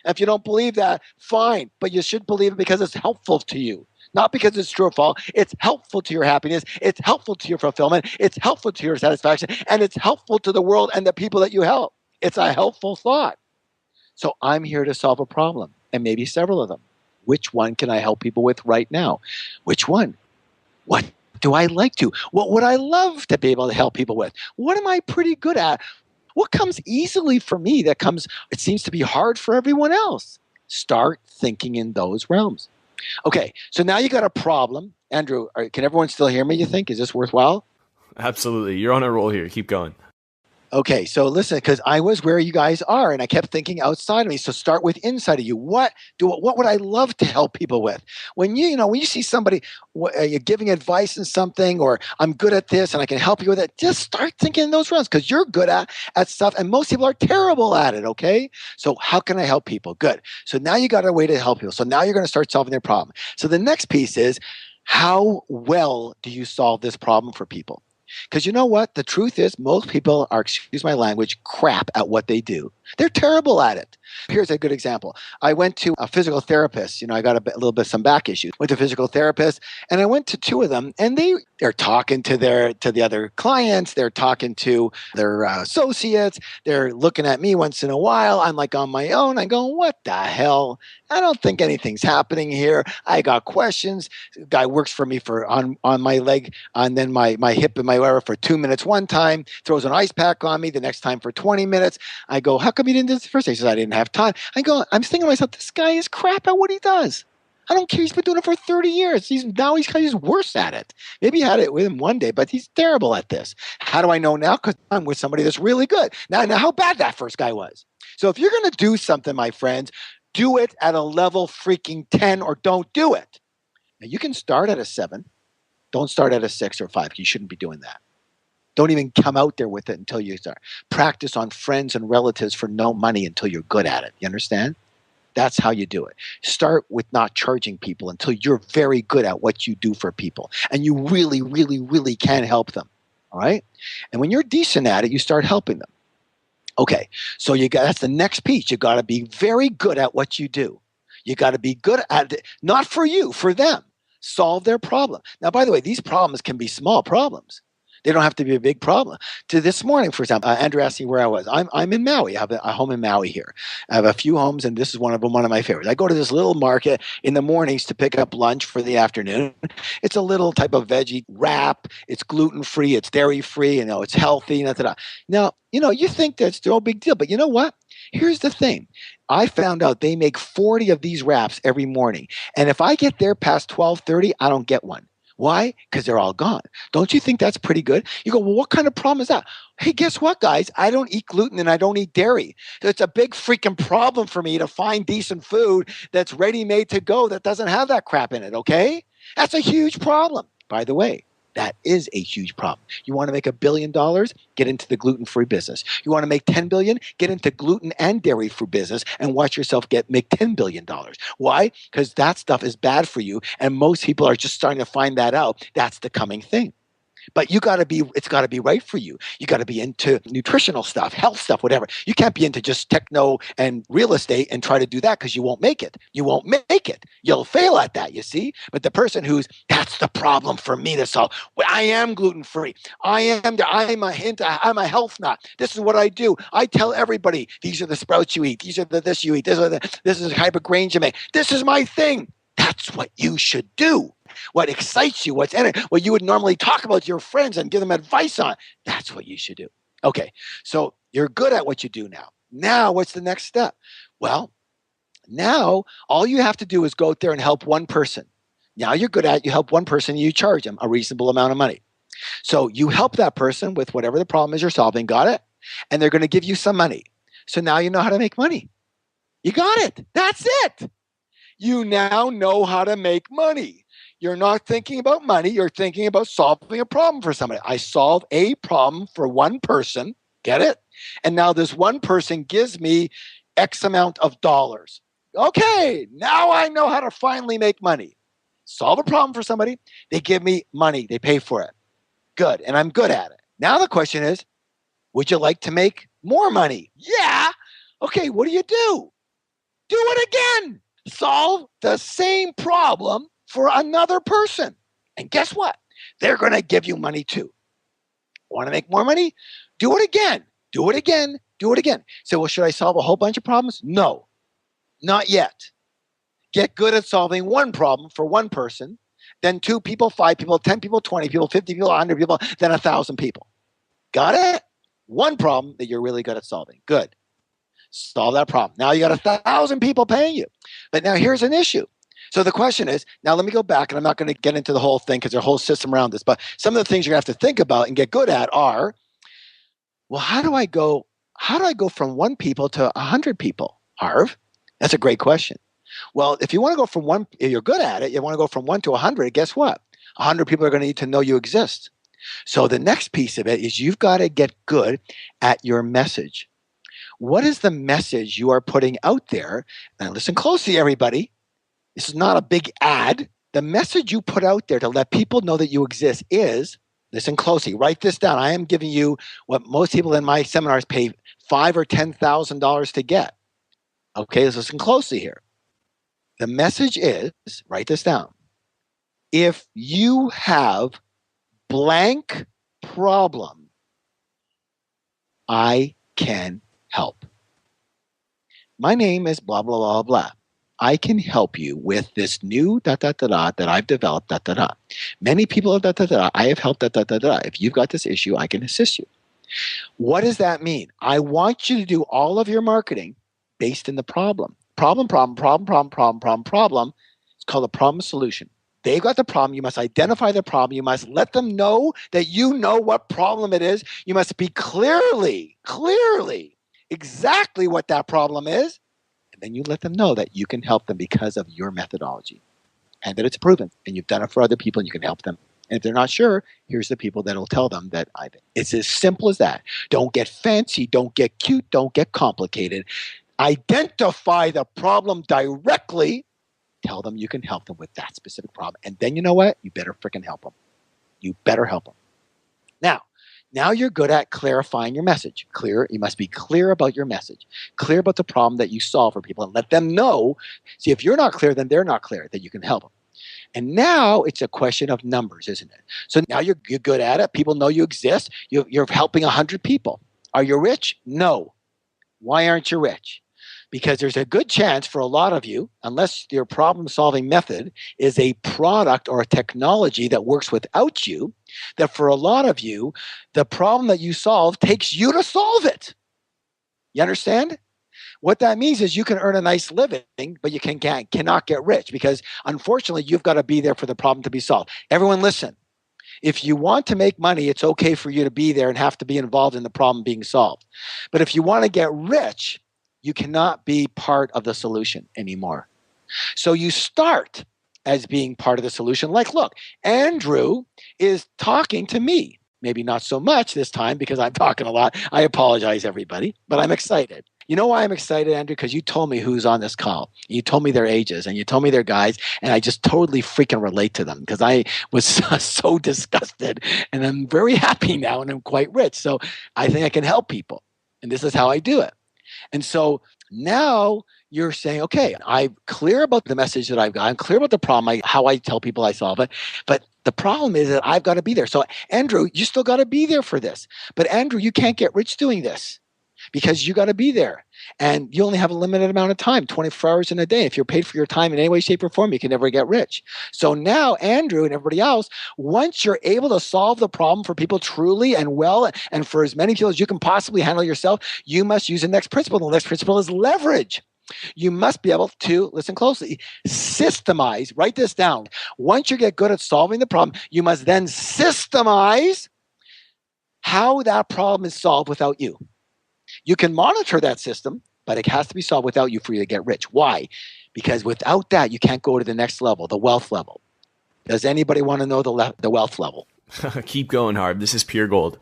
If you don't believe that, fine, but you should believe it because it's helpful to you. Not because it's true or false. It's helpful to your happiness. It's helpful to your fulfillment. It's helpful to your satisfaction. And it's helpful to the world and the people that you help. It's a helpful thought. So I'm here to solve a problem, and maybe several of them. Which one can I help people with right now? Which one? What do I like to? What would I love to be able to help people with? What am I pretty good at? What comes easily for me it seems to be hard for everyone else? Start thinking in those realms. Okay, so now you got a problem. Andrew, can everyone still hear me, you think? Is this worthwhile? Absolutely. You're on a roll here. Keep going. Okay, so listen, because I was where you guys are, and I kept thinking outside of me. So start with inside of you. What would I love to help people with? When when you see somebody, you're giving advice in something, or I'm good at this and I can help you with it. Just start thinking in those realms because you're good at stuff, and most people are terrible at it. Okay, so how can I help people? Good. So now you got a way to help people. So now you're going to start solving their problem. So the next piece is, how well do you solve this problem for people? Because you know what? The truth is, most people are, excuse my language, crap at what they do. They're terrible at it. Here's a good example. I went to a physical therapist. I got a little bit some back issues. Went to a physical therapist, and I went to two of them, and they're talking to the other clients. They're talking to their associates. They're looking at me once in a while. I'm like on my own. I'm going, what the hell? I don't think anything's happening here. I got questions. The guy works for me on my leg, and then my hip and my whatever for 2 minutes one time, throws an ice pack on me the next time for 20 minutes. I go, how come you didn't do this the first day? He says, I didn't have time. I'm thinking to myself, this guy is crap at what he does. I don't care. He's been doing it for 30 years. He's worse at it. Maybe he had it with him one day, but he's terrible at this. How do I know now? Because I'm with somebody that's really good. Now how bad that first guy was. So if you're going to do something, my friends, do it at a level freaking 10 or don't do it. Now you can start at a 7. Don't start at a 6 or 5. You shouldn't be doing that. Don't even come out there with it until you start. Practice on friends and relatives for no money until you're good at it. You understand? That's how you do it. Start with not charging people until you're very good at what you do for people. And you really, really, really can help them. All right? And when you're decent at it, you start helping them. Okay, so that's the next piece. You got to be very good at what you do. You got to be good at it, not for you, for them. Solve their problem. Now, by the way, these problems can be small problems. They don't have to be a big problem. To this morning, for example, Andrew asked me where I was. I'm in Maui. I have a home in Maui here. I have a few homes, and this is one of them, one of my favorites. I go to this little market in the mornings to pick up lunch for the afternoon. It's a little type of veggie wrap. It's gluten-free. It's dairy-free. It's healthy. Now, you think that's no big deal, but you know what? Here's the thing. I found out they make 40 of these wraps every morning. And if I get there past 12:30, I don't get one. Why? Because they're all gone. Don't you think that's pretty good? You go, well, what kind of problem is that? Hey, guess what, guys? I don't eat gluten and I don't eat dairy. So it's a big freaking problem for me to find decent food that's ready-made to go that doesn't have that crap in it, okay? That's a huge problem. By the way, that is a huge problem. You want to make $1 billion? Get into the gluten-free business. You want to make $10 billion? Get into gluten and dairy-free business and watch yourself make $10 billion. Why? Because that stuff is bad for you, and most people are just starting to find that out. That's the coming thing. But it's got to be right for you. You got to be into nutritional stuff, health stuff, whatever. You can't be into just techno and real estate and try to do that because you won't make it. You won't make it. You'll fail at that, you see? But the person that's the problem for me to solve. I am gluten-free. I'm a health nut. This is what I do. I tell everybody, these are the sprouts you eat. These are the this you eat. This is the type of grains you make. This is my thing. That's what you should do. What excites you, what's in it, what you would normally talk about to your friends and give them advice on. That's what you should do. Okay, so you're good at what you do now. Now, what's the next step? Well, now all you have to do is go out there and help one person. Now you're good at it. You help one person, you charge them a reasonable amount of money. So you help that person with whatever the problem is you're solving, got it? And they're going to give you some money. So now you know how to make money. You got it. That's it. You now know how to make money. You're not thinking about money. You're thinking about solving a problem for somebody. I solve a problem for one person. Get it? And now this one person gives me X amount of dollars. Okay, now I know how to finally make money. Solve a problem for somebody. They give me money. They pay for it. Good. And I'm good at it. Now the question is, would you like to make more money? Yeah. Okay, what do? Do it again. Solve the same problem for another person. And guess what? They're going to give you money too. Want to make more money? Do it again. Do it again. Do it again. So, well, should I solve a whole bunch of problems? No, not yet. Get good at solving one problem for one person, then 2 people, 5 people, 10 people, 20 people, 50 people, 100 people, then 1,000 people. Got it? One problem that you're really good at solving. Good. Solve that problem. Now you got 1,000 people paying you. But now here's an issue. So the question is, now let me go back, and I'm not going to get into the whole thing because there's a whole system around this, but some of the things you're going to have to think about and get good at are, well, how do I go from 1 people to 100 people, Harv? That's a great question. Well, if you want to go from one, if you're good at it, you want to go from 1 to 100, guess what? 100 people are going to need to know you exist. So the next piece of it is you've got to get good at your message. What is the message you are putting out there? Now listen closely, everybody. This is not a big ad. The message you put out there to let people know that you exist is, listen closely, write this down. I am giving you what most people in my seminars pay $5,000 or $10,000 to get. Okay, let's listen closely here. The message is, write this down. If you have blank problem, I can help. My name is blah, blah, blah, blah. I can help you with this new da, da, da, da, that I've developed, da, da, da. Many people have da, da, da, I have helped, da, da, da, da. If you've got this issue, I can assist you. What does that mean? I want you to do all of your marketing based in the problem. Problem. It's called a problem solution. They've got the problem. You must identify the problem. You must let them know that you know what problem it is. You must be clearly, exactly what that problem is. And then you let them know that you can help them because of your methodology and that it's proven and you've done it for other people and you can help them. And if they're not sure, here's the people that will tell them that I think. It's as simple as that. Don't get fancy. Don't get cute. Don't get complicated. Identify the problem directly. Tell them you can help them with that specific problem. And then you know what? You better freaking help them. You better help them. Now you're good at clarifying your message. You must be clear about your message. Clear about the problem that you solve for people and let them know. See, if you're not clear, then they're not clear, that you can help them. And now it's a question of numbers, isn't it? So now you're good at it. People know you exist. You're helping 100 people. Are you rich? No. Why aren't you rich? Because there's a good chance for a lot of you, unless your problem-solving method is a product or a technology that works without you, that for a lot of you, the problem that you solve takes you to solve it. You understand? What that means is you can earn a nice living, but you cannot get rich because, unfortunately, you've got to be there for the problem to be solved. Everyone listen. If you want to make money, it's okay for you to be there and have to be involved in the problem being solved. But if you want to get rich, you cannot be part of the solution anymore. So you start as being part of the solution. Like, look, Andrew is talking to me. Maybe not so much this time because I'm talking a lot. I apologize, everybody, but I'm excited. You know why I'm excited, Andrew? Because you told me who's on this call. You told me their ages and you told me their guys, and I just totally freaking relate to them because I was so disgusted, and I'm very happy now, and I'm quite rich. So I think I can help people, and this is how I do it. And so now you're saying, okay, I'm clear about the message that I've got. I'm clear about the problem, how I tell people I solve it. But the problem is that I've got to be there. So Andrew, you still got to be there for this. But Andrew, you can't get rich doing this because you got to be there. And you only have a limited amount of time, 24 hours in a day. If you're paid for your time in any way, shape, or form, you can never get rich. So now, Andrew and everybody else, once you're able to solve the problem for people truly and well, and for as many people as you can possibly handle yourself, you must use the next principle. The next principle is leverage. You must be able to, listen closely, systemize, write this down. Once you get good at solving the problem, you must then systemize how that problem is solved without you. You can monitor that system, but it has to be solved without you for you to get rich. Why? Because without that, you can't go to the next level, the wealth level. Does anybody want to know the wealth level? Keep going, Harv. This is pure gold.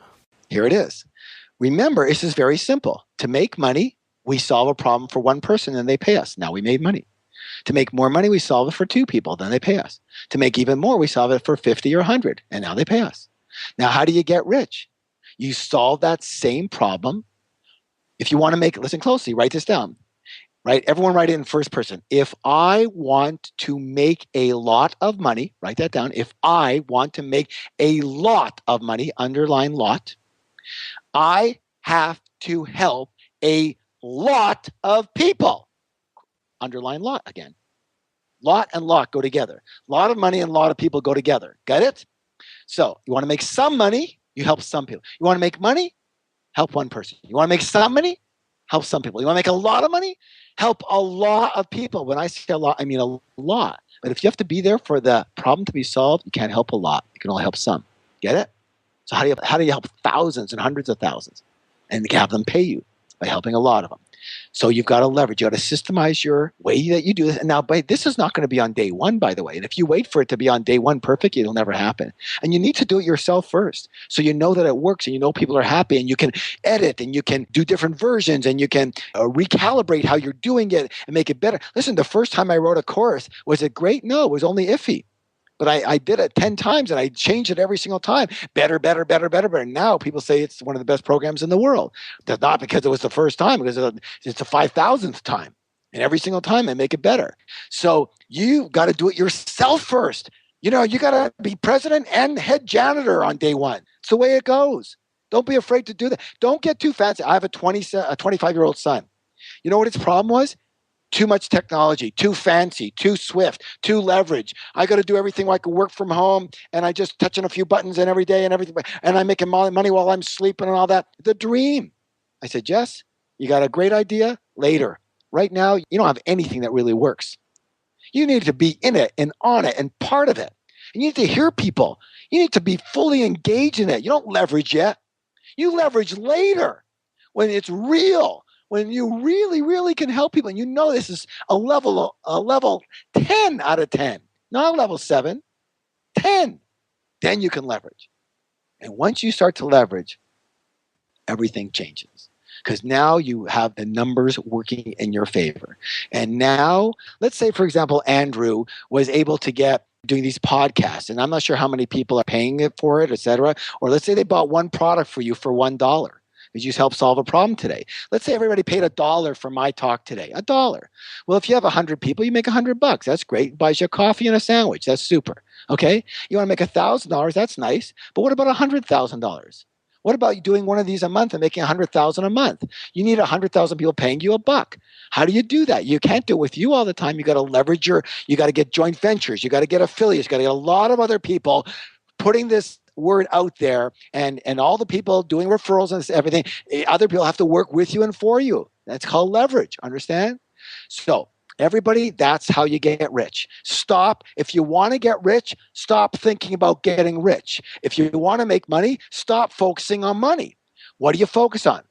Here it is. Remember, this is very simple. To make money, we solve a problem for one person and they pay us. Now we made money. To make more money, we solve it for two people, then they pay us. To make even more, we solve it for 50 or 100, and now they pay us. Now, how do you get rich? You solve that same problem. If you want to make, listen closely, write this down. Right? Everyone write it in first person. If I want to make a lot of money, write that down. If I want to make a lot of money, underline lot, I have to help a lot of people. Underline lot again. Lot and lot go together. Lot of money and lot of people go together. Got it? So you want to make some money, you help some people. You want to make money, help one person. You want to make some money, help some people. You want to make a lot of money, help a lot of people. When I say a lot, I mean a lot. But if you have to be there for the problem to be solved, you can't help a lot. You can only help some. Get it? So how do you help thousands and hundreds of thousands and have them pay you? By helping a lot of them. So you've got to leverage. You've got to systemize your way that you do this. And now, this is not going to be on day one, by the way. And if you wait for it to be on day one perfect, it'll never happen. And you need to do it yourself first. So you know that it works and you know people are happy and you can edit and you can do different versions and you can recalibrate how you're doing it and make it better. Listen, the first time I wrote a course, was it great? No, it was only iffy. But I did it 10 times and I changed it every single time. Better, better, better, better, better. Now people say it's one of the best programs in the world. That's not because it was the first time, because it's the 5,000th time. And every single time I make it better. So you got to do it yourself first. You got to be president and head janitor on day one. It's the way it goes. Don't be afraid to do that. Don't get too fancy. I have a 25-year-old son. You know what his problem was? Too much technology, too fancy, too swift, too leverage. I got to do everything where I can work from home and I just touching a few buttons and every day and everything. And I'm making money while I'm sleeping and all that. The dream. I said, Jess, you got a great idea? Later. Right now, you don't have anything that really works. You need to be in it and on it and part of it. And you need to hear people. You need to be fully engaged in it. You don't leverage yet. You leverage later when it's real. When you really, really can help people, and you know this is a level 10 out of 10, not a level 7, 10, then you can leverage. And once you start to leverage, everything changes. Because now you have the numbers working in your favor. And now, let's say, for example, Andrew was able to get doing these podcasts, and I'm not sure how many people are paying it for it, et cetera. Or let's say they bought one product for you for $1. Because you help solve a problem today. Let's say everybody paid $1 for my talk today. $1. Well, if you have 100 people, you make $100. That's great. It buys you a coffee and a sandwich. That's super. Okay. You want to make $1,000. That's nice. But what about $100,000? What about you doing one of these a month and making $100,000 a month? You need 100,000 people paying you $1. How do you do that? You can't do it with you all the time. You got to leverage you got to get joint ventures. You got to get affiliates. You got to get a lot of other people putting this word out there, and all the people doing referrals and everything, other people have to work with you and for you. That's called leverage. Understand? So everybody, that's how you get rich. Stop. If you want to get rich, stop thinking about getting rich. If you want to make money, stop focusing on money. What do you focus on?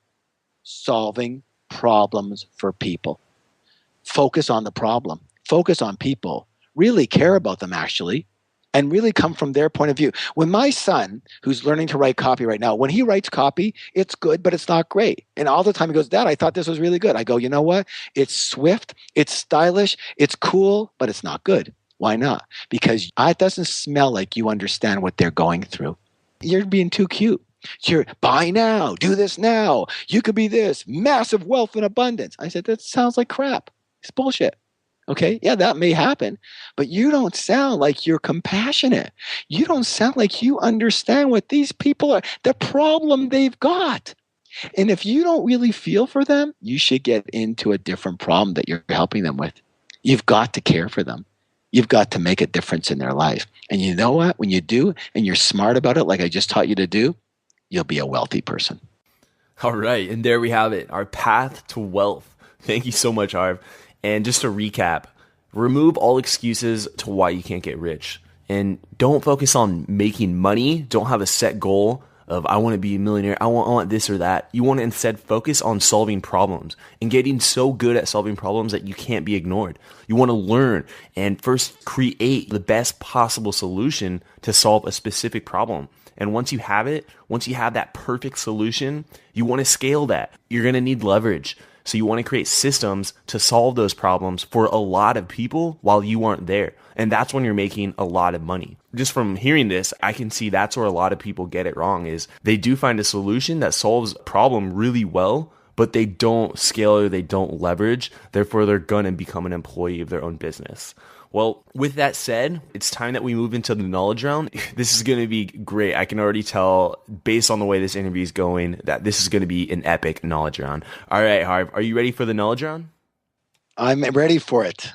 Solving problems for people. Focus on the problem. Focus on people. Really care about them, actually. And really come from their point of view. When my son, who's learning to write copy right now, when he writes copy, it's good, but it's not great. And all the time he goes, Dad, I thought this was really good. I go, you know what? It's swift, it's stylish, it's cool, but it's not good. Why not? Because it doesn't smell like you understand what they're going through. You're being too cute. You're buy now, do this now. You could be this, massive wealth and abundance. I said, that sounds like crap. It's bullshit. Okay, yeah, that may happen, but you don't sound like you're compassionate. You don't sound like you understand what these people are, the problem they've got. And if you don't really feel for them, you should get into a different problem that you're helping them with. You've got to care for them. You've got to make a difference in their life. And you know what? When you do, and you're smart about it, like I just taught you to do, you'll be a wealthy person. All right, and there we have it, our path to wealth. Thank you so much, Harv. And just to recap, remove all excuses to why you can't get rich. And don't focus on making money. Don't have a set goal of I want to be a millionaire. I want this or that. You want to instead focus on solving problems and getting so good at solving problems that you can't be ignored. You want to learn and first create the best possible solution to solve a specific problem. And once you have it, once you have that perfect solution, you want to scale that. You're going to need leverage. So you want to create systems to solve those problems for a lot of people while you aren't there. And that's when you're making a lot of money. Just from hearing this, I can see that's where a lot of people get it wrong is they do find a solution that solves a problem really well, but they don't scale or they don't leverage. Therefore, they're going to become an employee of their own business. Well, with that said, it's time that we move into the knowledge round. This is going to be great. I can already tell based on the way this interview is going that this is going to be an epic knowledge round. All right, Harv, are you ready for the knowledge round? I'm ready for it.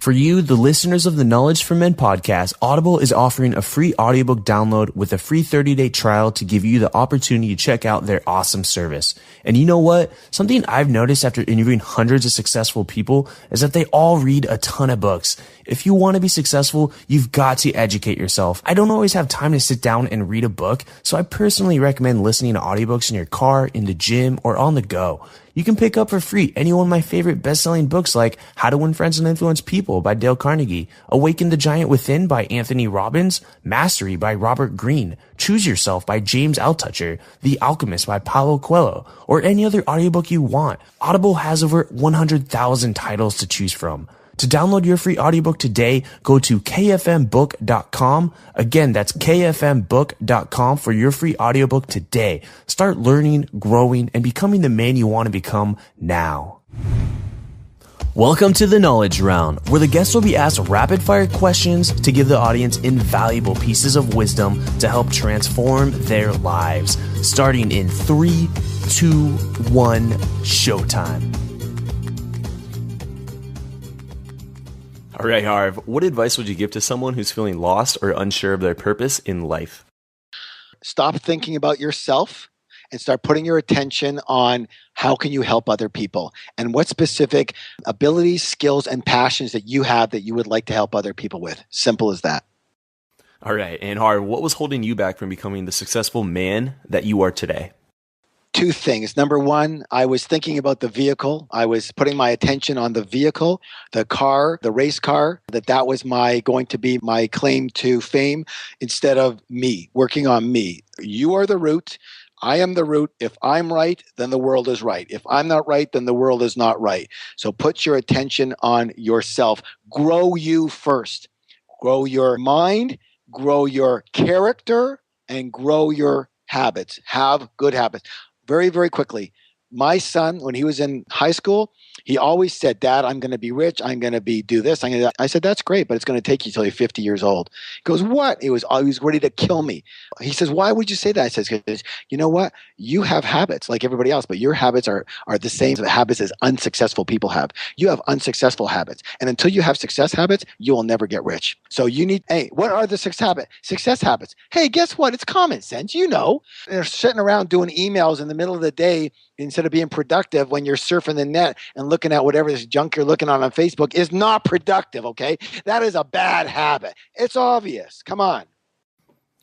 For you, the listeners of the Knowledge for Men podcast, Audible is offering a free audiobook download with a free 30-day trial to give you the opportunity to check out their awesome service. And you know what? Something I've noticed after interviewing hundreds of successful people is that they all read a ton of books. If you want to be successful, you've got to educate yourself. I don't always have time to sit down and read a book, so I personally recommend listening to audiobooks in your car, in the gym, or on the go. You can pick up for free any one of my favorite best-selling books like How to Win Friends and Influence People by Dale Carnegie, Awaken the Giant Within by Anthony Robbins, Mastery by Robert Greene, Choose Yourself by James Altucher, The Alchemist by Paulo Coelho, or any other audiobook you want. Audible has over 100,000 titles to choose from. To download your free audiobook today, go to kfmbook.com. Again, that's kfmbook.com for your free audiobook today. Start learning, growing, and becoming the man you want to become now. Welcome to the Knowledge Round, where the guests will be asked rapid-fire questions to give the audience invaluable pieces of wisdom to help transform their lives. Starting in 3, 2, 1, showtime. All right, Harv, what advice would you give to someone who's feeling lost or unsure of their purpose in life? Stop thinking about yourself and start putting your attention on how can you help other people and what specific abilities, skills, and passions that you have that you would like to help other people with. Simple as that. All right, and Harv, what was holding you back from becoming the successful man that you are today? Two things. Number one, I was thinking about the vehicle. I was putting my attention on the vehicle, the car, the race car, that was going to be my claim to fame instead of me, working on me. You are the root. I am the root. If I'm right, then the world is right. If I'm not right, then the world is not right. So put your attention on yourself. Grow you first. Grow your mind, grow your character, and grow your habits. Have good habits. Very, very quickly. My son, when he was in high school, he always said, Dad, I'm going to be rich. I'm going to do this. I said, that's great, but it's going to take you till you're 50 years old. He goes, what? He was always ready to kill me. He says, why would you say that? I says, because you know what? You have habits like everybody else, but your habits are the same habits as unsuccessful people have. You have unsuccessful habits. And until you have success habits, you will never get rich. So you need, hey, what are the success habits? Hey, guess what? It's common sense. You know, they're sitting around doing emails in the middle of the day instead of being productive when you're surfing the net and looking at whatever this junk you're looking on Facebook is not productive, okay? That is a bad habit. It's obvious. Come on.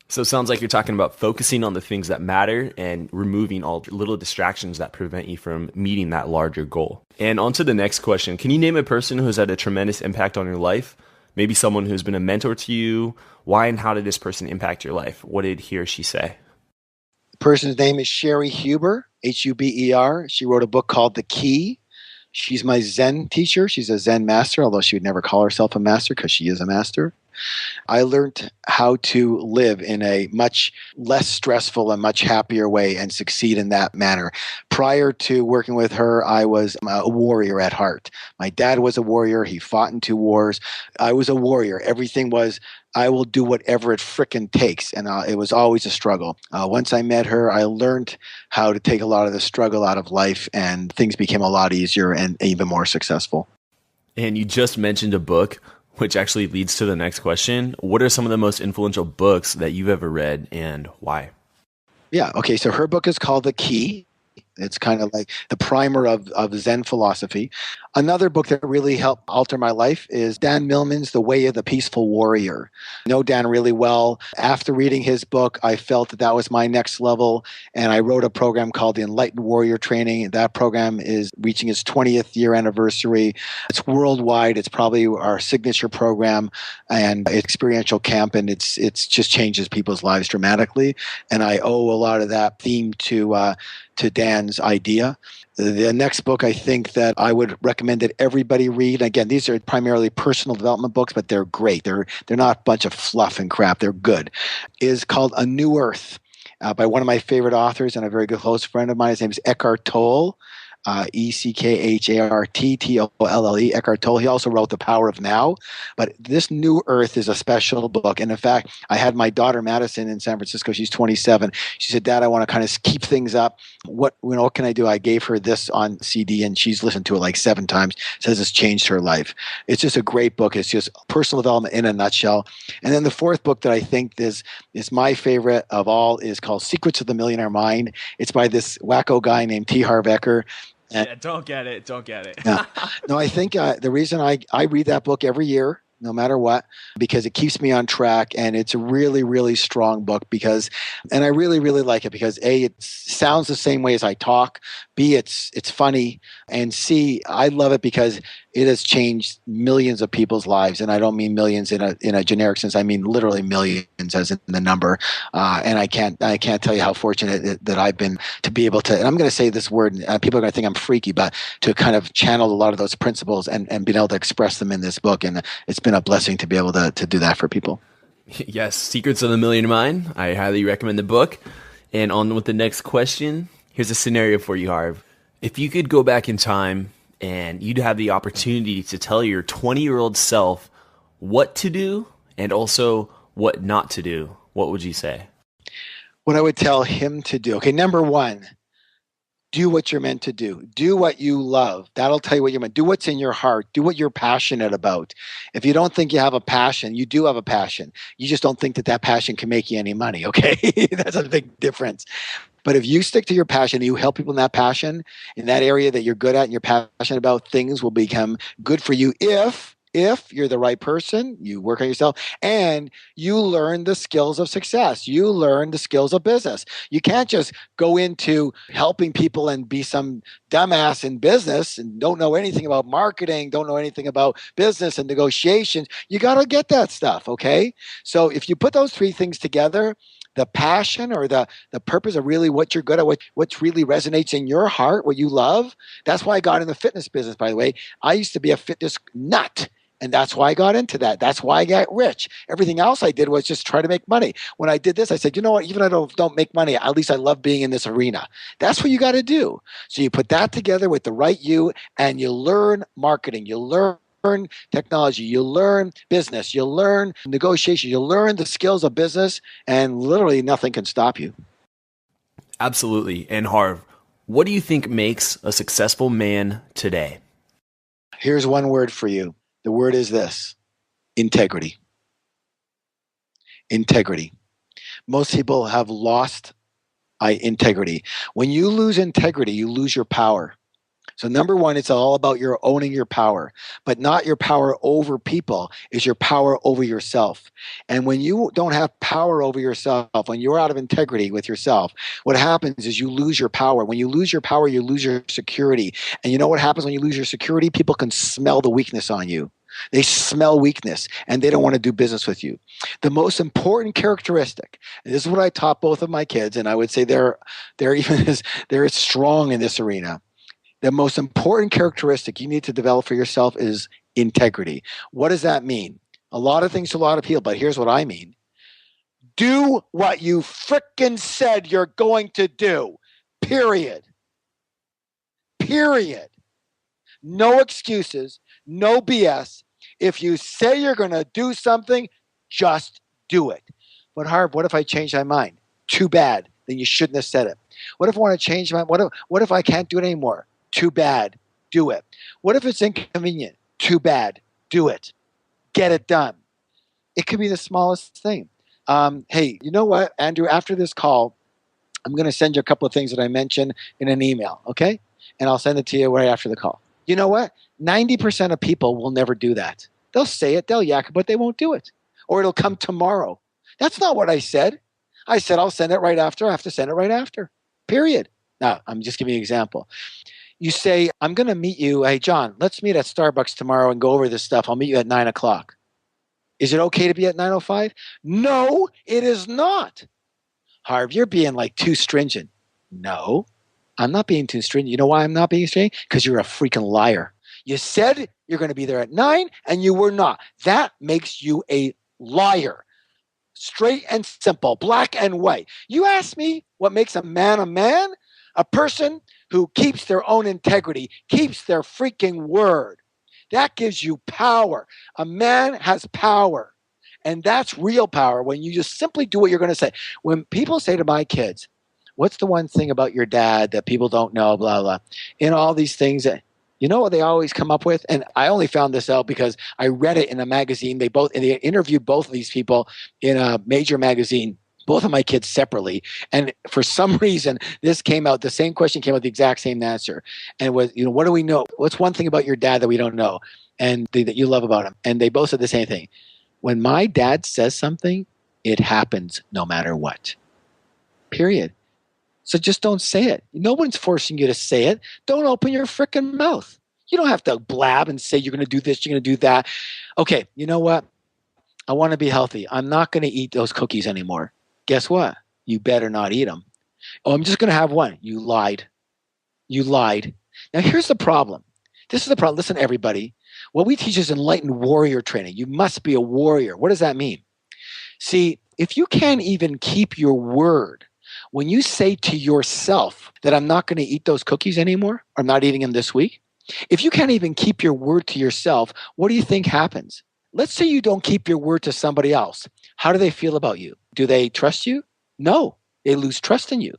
So it sounds like you're talking about focusing on the things that matter and removing all little distractions that prevent you from meeting that larger goal. And on to the next question. Can you name a person who's had a tremendous impact on your life? Maybe someone who's been a mentor to you. Why and how did this person impact your life? What did he or she say? The person's name is Sherry Huber, Huber. She wrote a book called The Key. She's my Zen teacher. She's a Zen master, although she would never call herself a master because she is a master. I learned how to live in a much less stressful and much happier way and succeed in that manner. Prior to working with her, I was a warrior at heart. My dad was a warrior. He fought in 2 wars. I was a warrior. Everything was, I will do whatever it frickin' takes. And it was always a struggle. Once I met her, I learned how to take a lot of the struggle out of life, and things became a lot easier and even more successful. And you just mentioned a book, which actually leads to the next question. What are some of the most influential books that you've ever read and why? Yeah. Okay. So her book is called The Key. It's kind of like the primer of Zen philosophy. Another book that really helped alter my life is Dan Millman's The Way of the Peaceful Warrior. I know Dan really well. After reading his book, I felt that was my next level, and I wrote a program called the Enlightened Warrior Training. That program is reaching its 20th year anniversary. It's worldwide. It's probably our signature program, and it's experiential camp, and it's just changes people's lives dramatically. And I owe a lot of that theme to to Dan's idea. The next book I think that I would recommend that everybody read, again, these are primarily personal development books, but they're great. They're not a bunch of fluff and crap. They're good, is called A New Earth by one of my favorite authors and a very good close friend of mine. His name is Eckhart Tolle. Eckhart Tolle. Eckhart Tolle. He also wrote The Power of Now. But this New Earth is a special book. And in fact, I had my daughter Madison in San Francisco. She's 27. She said, Dad, I want to kind of keep things up. What can I do? I gave her this on CD and she's listened to it like 7 times. Says it's changed her life. It's just a great book. It's just personal development in a nutshell. And then the fourth book that I think is my favorite of all is called Secrets of the Millionaire Mind. It's by this wacko guy named T Harv Eker. Yeah, don't get it. No, I think the reason I read that book every year, no matter what, because it keeps me on track, and it's a really, really strong book and I really, really like it because A, it sounds the same way as I talk, B, it's funny, and C, I love it because it has changed millions of people's lives, and I don't mean millions in a generic sense. I mean literally millions, as in the number. And I can't tell you how fortunate that I've been to be able to. And I'm going to say this word, and people are going to think I'm freaky, but to kind of channel a lot of those principles and being able to express them in this book, and it's been a blessing to be able to do that for people. Yes, Secrets of the Millionaire Mind. I highly recommend the book. And on with the next question. Here's a scenario for you, Harv. If you could go back in time and you'd have the opportunity to tell your 20-year-old self what to do and also what not to do, what would you say? What I would tell him to do. Okay, number one, do what you're meant to do. Do what you love. That'll tell you what you're meant. Do what's in your heart. Do what you're passionate about. If you don't think you have a passion, you do have a passion. You just don't think that passion can make you any money, okay? That's a big difference. But if you stick to your passion, you help people in that passion, in that area that you're good at and you're passionate about, things will become good for you if you're the right person, you work on yourself, and you learn the skills of success. You learn the skills of business. You can't just go into helping people and be some dumbass in business and don't know anything about marketing, don't know anything about business and negotiations. You got to get that stuff, okay? So if you put those 3 things together, the passion or the purpose of really what you're good at, what really resonates in your heart, what you love. That's why I got in the fitness business, by the way. I used to be a fitness nut. And that's why I got into that. That's why I got rich. Everything else I did was just try to make money. When I did this, I said, you know what? Even if I don't make money, at least I love being in this arena. That's what you got to do. So you put that together with the right you, and you learn marketing. You learn technology, you learn business, you learn negotiation, you learn the skills of business, and literally nothing can stop you. Absolutely. And Harv, what do you think makes a successful man today? Here's one word for you. The word is this: integrity. Integrity. Most people have lost integrity. When you lose integrity, you lose your power. So number one, it's all about your owning your power, but not your power over people, is your power over yourself. And when you don't have power over yourself, when you're out of integrity with yourself, what happens is you lose your power. When you lose your power, you lose your security. And you know what happens when you lose your security? People can smell the weakness on you. They smell weakness and they don't want to do business with you. The most important characteristic, and this is what I taught both of my kids, and I would say they're as strong in this arena. The most important characteristic you need to develop for yourself is integrity. What does that mean? A lot of things to a lot of people, but here's what I mean. Do what you frickin' said you're going to do. Period. Period. No excuses, no BS. If you say you're going to do something, just do it. But Harv, what if I change my mind? Too bad. Then you shouldn't have said it. What if I want to change my mind? What if I can't do it anymore? Too bad. Do it. What if it's inconvenient? Too bad. Do it. Get it done. It could be the smallest thing. Hey, you know what, Andrew? After this call, I'm going to send you a couple of things that I mentioned in an email, okay? And I'll send it to you right after the call. You know what? 90% of people will never do that. They'll say it, they'll yak, but they won't do it. Or it'll come tomorrow. That's not what I said. I said I'll send it right after. I have to send it right after. Period. Now, I'm just giving you an example. You say, I'm going to meet you. Hey, John, let's meet at Starbucks tomorrow and go over this stuff. I'll meet you at 9 o'clock. Is it okay to be at 9:05? No, it is not. Harv, you're being like too stringent. No. I'm not being too stringent. You know why I'm not being stringent? Because you're a freaking liar. You said you're going to be there at 9 and you were not. That makes you a liar. Straight and simple, black and white. You ask me what makes a man a man? A person who keeps their own integrity, keeps their freaking word. That gives you power. A man has power. And that's real power when you just simply do what you're going to say. When people say to my kids, what's the one thing about your dad that people don't know, blah, blah, and all these things that, you know what they always come up with? And I only found this out because I read it in a magazine. They interviewed both of these people in a major magazine, both of my kids separately. And for some reason, this came out, the same question came out, the exact same answer. And it was, what do we know? What's one thing about your dad that we don't know and that you love about him? And they both said the same thing. When my dad says something, it happens no matter what. Period. So just don't say it. No one's forcing you to say it. Don't open your frickin' mouth. You don't have to blab and say you're going to do this, you're going to do that. Okay, you know what? I want to be healthy. I'm not going to eat those cookies anymore. Guess what? You better not eat them. Oh, I'm just going to have one. You lied. You lied. Now here's the problem. This is the problem. Listen, everybody. What we teach is enlightened warrior training. You must be a warrior. What does that mean? See, if you can't even keep your word, when you say to yourself that I'm not going to eat those cookies anymore, I'm not eating them this week, if you can't even keep your word to yourself, what do you think happens? Let's say you don't keep your word to somebody else. How do they feel about you? Do they trust you? No, they lose trust in you.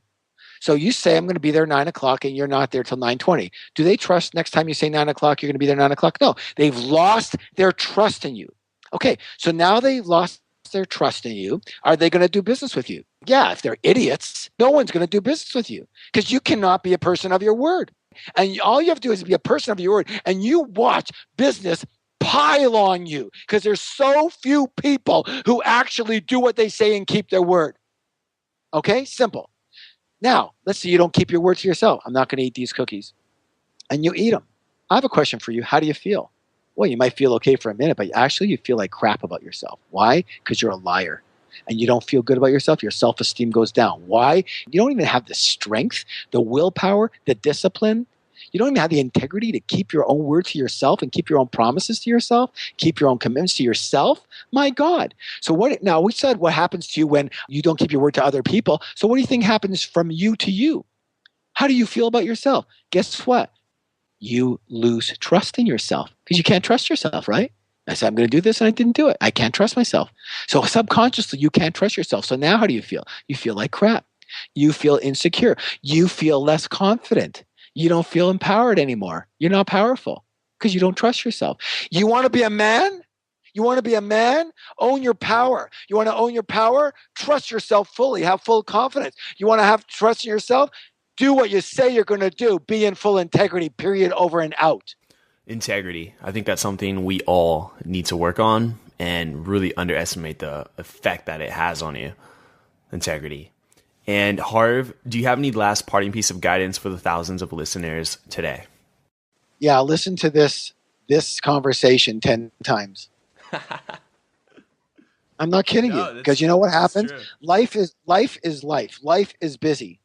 So you say, I'm going to be there 9 o'clock and you're not there till 9:20. Do they trust next time you say 9 o'clock, you're going to be there 9 o'clock? No, they've lost their trust in you. Okay, so now they've lost their trust in you. Are they going to do business with you? Yeah, if they're idiots, no one's going to do business with you because you cannot be a person of your word. And all you have to do is be a person of your word and you watch business pile on you because there's so few people who actually do what they say and keep their word. Okay, simple. Now, let's say you don't keep your word to yourself. I'm not going to eat these cookies. And you eat them. I have a question for you. How do you feel? Well, you might feel okay for a minute, but actually you feel like crap about yourself. Why? Because you're a liar. And you don't feel good about yourself. Your self-esteem goes down. Why? You don't even have the strength, the willpower, the discipline. You don't even have the integrity to keep your own word to yourself and keep your own promises to yourself, keep your own commitments to yourself. My God. So what now we said what happens to you when you don't keep your word to other people. So what do you think happens from you to you? How do you feel about yourself? Guess what? You lose trust in yourself because you can't trust yourself, right? I said, I'm going to do this and I didn't do it. I can't trust myself. So subconsciously, you can't trust yourself. So now how do you feel? You feel like crap. You feel insecure. You feel less confident. You don't feel empowered anymore. You're not powerful because you don't trust yourself. You want to be a man? You want to be a man? Own your power. You want to own your power? Trust yourself fully. Have full confidence. You want to have trust in yourself? Do what you say you're going to do. Be in full integrity, period, over and out. Integrity. I think that's something we all need to work on and really underestimate the effect that it has on you. Integrity. And Harv, do you have any last parting piece of guidance for the thousands of listeners today? Yeah, listen to this conversation 10 times. I'm not kidding you because you know what happens? Life is life. Life is busy.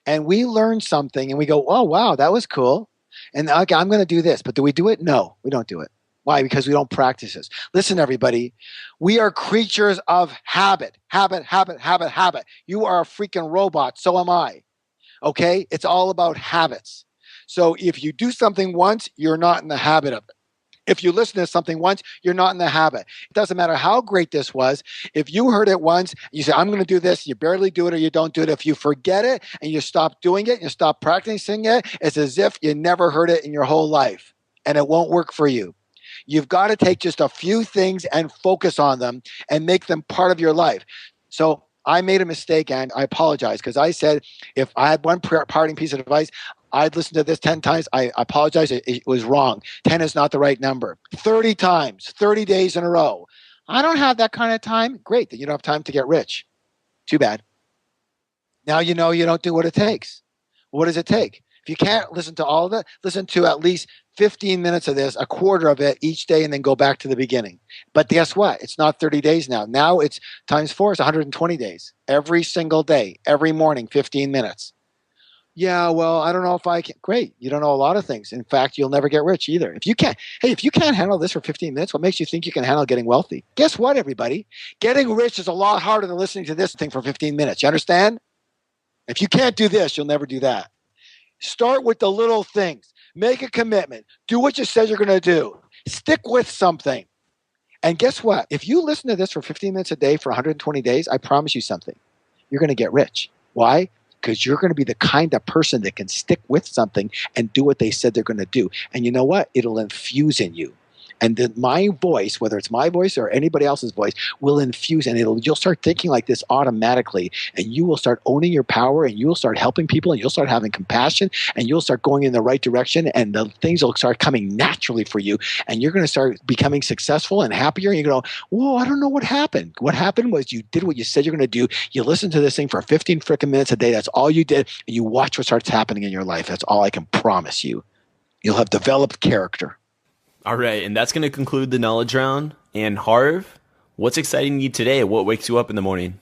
And we learn something and we go, oh, wow, that was cool. And okay, I'm going to do this. But do we do it? No, we don't do it. Why? Because we don't practice this. Listen, everybody, we are creatures of habit. Habit. You are a freaking robot. So am I. Okay? It's all about habits. So if you do something once, you're not in the habit of it. If you listen to something once, you're not in the habit. It doesn't matter how great this was. If you heard it once, you say, I'm going to do this, you barely do it or you don't do it. If you forget it and you stop doing it, you stop practicing it, it's as if you never heard it in your whole life and it won't work for you. You've got to take just a few things and focus on them and make them part of your life. So I made a mistake and I apologize because I said if I had one parting piece of advice, I'd listen to this 10 times. I apologize. It was wrong. 10 is not the right number. 30 times, 30 days in a row. I don't have that kind of time. Great. Then you don't have time to get rich. Too bad. Now you know you don't do what it takes. What does it take? If you can't listen to all of it, listen to at least 15 minutes of this, a quarter of it each day, and then go back to the beginning. But guess what? It's not 30 days now. Now it's times 4. It's 120 days. Every single day, every morning, 15 minutes. Yeah, well, I don't know if I can. Great. You don't know a lot of things. In fact, you'll never get rich either. If you can't handle this for 15 minutes, what makes you think you can handle getting wealthy? Guess what, everybody? Getting rich is a lot harder than listening to this thing for 15 minutes. You understand? If you can't do this, you'll never do that. Start with the little things. Make a commitment. Do what you said you're going to do. Stick with something. And guess what? If you listen to this for 15 minutes a day for 120 days, I promise you something. You're going to get rich. Why? Because you're going to be the kind of person that can stick with something and do what they said they're going to do. And you know what? It'll infuse in you. And then my voice, whether it's my voice or anybody else's voice, will infuse, and you'll start thinking like this automatically, and you will start owning your power, and you will start helping people, and you'll start having compassion, and you'll start going in the right direction, and the things will start coming naturally for you, and you're going to start becoming successful and happier. And you go, whoa, I don't know what happened. What happened was you did what you said you're going to do. You listened to this thing for 15 freaking minutes a day. That's all you did, and you watch what starts happening in your life. That's all I can promise you. You'll have developed character. All right, and that's going to conclude the knowledge round. And Harv, what's exciting you today? What wakes you up in the morning?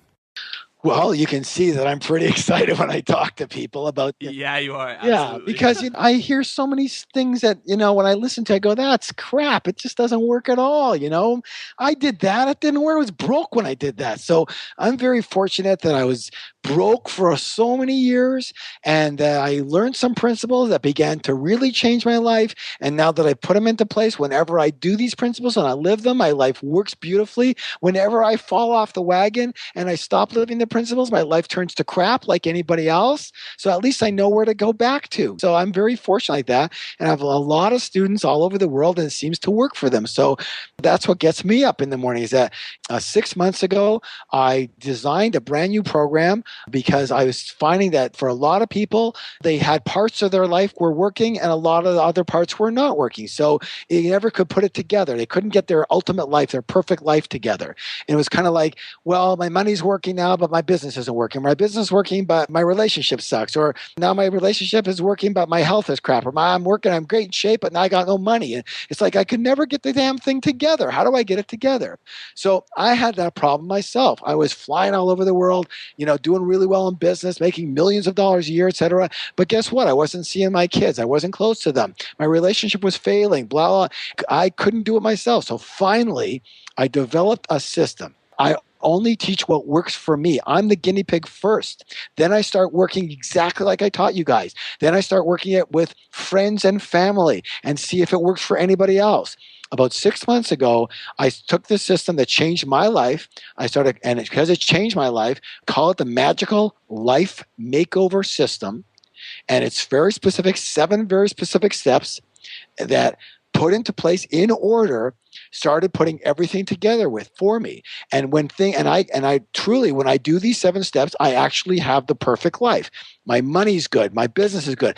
Well, you can see that I'm pretty excited when I talk to people about this. Yeah, you are. Yeah, Absolutely. because I hear so many things that, when I listen to, I go, that's crap. It just doesn't work at all. I did that. It didn't work. I was broke when I did that. So I'm very fortunate that I was broke for so many years, and I learned some principles that began to really change my life. And now that I put them into place, whenever I do these principles and I live them, my life works beautifully. Whenever I fall off the wagon and I stop living the principles, my life turns to crap like anybody else. So at least I know where to go back to. So I'm very fortunate like that. And I have a lot of students all over the world, and it seems to work for them. So that's what gets me up in the morning is that 6 months ago, I designed a brand new program because I was finding that for a lot of people, they had parts of their life were working and a lot of the other parts were not working. So they never could put it together. They couldn't get their ultimate life, their perfect life together. And it was kind of like, well, my money's working now, but my business isn't working. My business is working, but my relationship sucks. Or now my relationship is working, but my health is crap. Or I'm working, I'm great in shape, but now I got no money. And it's like I could never get the damn thing together. How do I get it together? So I had that problem myself. I was flying all over the world, doing really well in business, making millions of dollars a year, et cetera. But guess what? I wasn't seeing my kids. I wasn't close to them. My relationship was failing, blah, blah. I couldn't do it myself. So finally, I developed a system. I only teach what works for me. I'm the guinea pig first. Then I start working exactly like I taught you guys. Then I start working it with friends and family and see if it works for anybody else. About 6 months ago, I took this system that changed my life. And because it changed my life, call it the Magical Life Makeover System. And it's very specific, 7 very specific steps that put into place in order, started putting everything together for me. And I truly, when I do these 7 steps, I actually have the perfect life. My money's good. My business is good.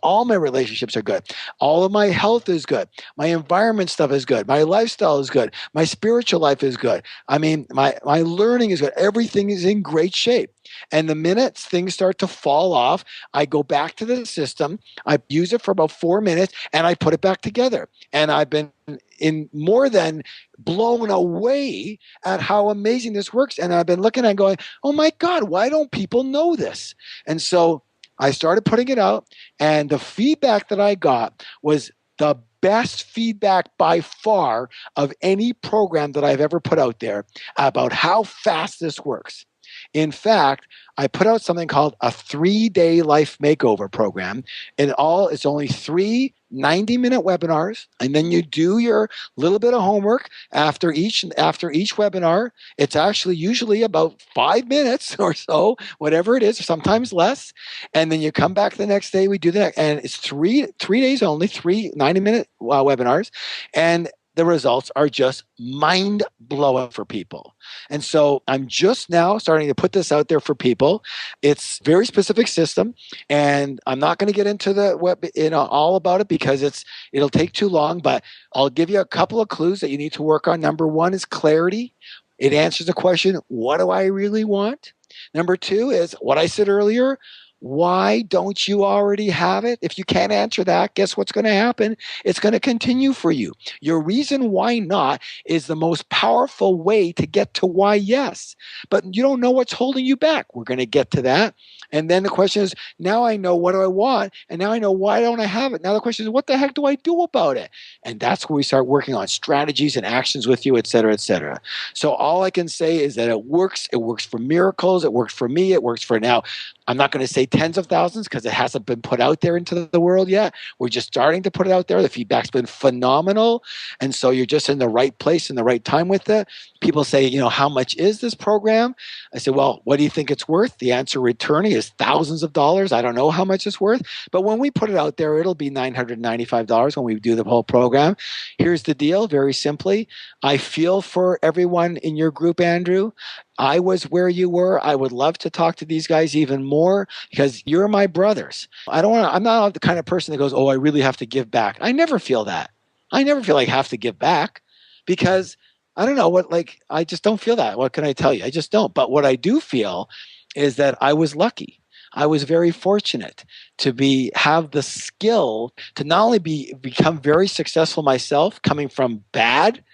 All my relationships are good. All of my health is good. My environment stuff is good. My lifestyle is good. My spiritual life is good. I mean, my learning is good. Everything is in great shape. And the minute things start to fall off, I go back to the system. I use it for about 4 minutes and I put it back together. And I've been in more than blown away at how amazing this works. And I've been looking and going, oh my God, why don't people know this? And so I started putting it out, and the feedback that I got was the best feedback by far of any program that I've ever put out there about how fast this works. In fact, I put out something called a 3-day life makeover program. It's only 3 90-minute webinars, and then you do your little bit of homework after each webinar. It's actually usually about 5 minutes or so, whatever it is, sometimes less. And then you come back the next day. We do that, and it's three days only, 3 90-minute webinars, and the results are just mind-blowing for people. And so I'm just now starting to put this out there for people. It's a very specific system, and I'm not going to get into the web, all about it because it'll take too long, but I'll give you a couple of clues that you need to work on. Number 1 is clarity. It answers the question, what do I really want? Number 2 is what I said earlier. Why don't you already have it? If you can't answer that, guess what's going to happen? It's going to continue for you. Your reason why not is the most powerful way to get to why yes. But you don't know what's holding you back. We're going to get to that. And then the question is, now I know what do I want, and now I know why don't I have it. Now the question is, what the heck do I do about it? And that's where we start working on strategies and actions with you, et cetera, et cetera. So all I can say is that it works. It works for miracles. It works for me. It works for now. I'm not going to say tens of thousands because it hasn't been put out there into the world yet. We're just starting to put it out there. The feedback's been phenomenal. And so you're just in the right place in the right time with it. People say, how much is this program? I said, well, what do you think it's worth? The answer returning is thousands of dollars. I don't know how much it's worth, but when we put it out there, it'll be $995 when we do the whole program. Here's the deal, very simply. I feel for everyone in your group, Andrew. I was where you were. I would love to talk to these guys even more because you're my brothers. I'm not the kind of person that goes, oh, I really have to give back. I never feel that. I never feel like I have to give back because I don't know I just don't feel that. What can I tell you? I just don't. But what I do feel is that I was lucky. I was very fortunate to have the skill to not only become very successful myself, coming from bad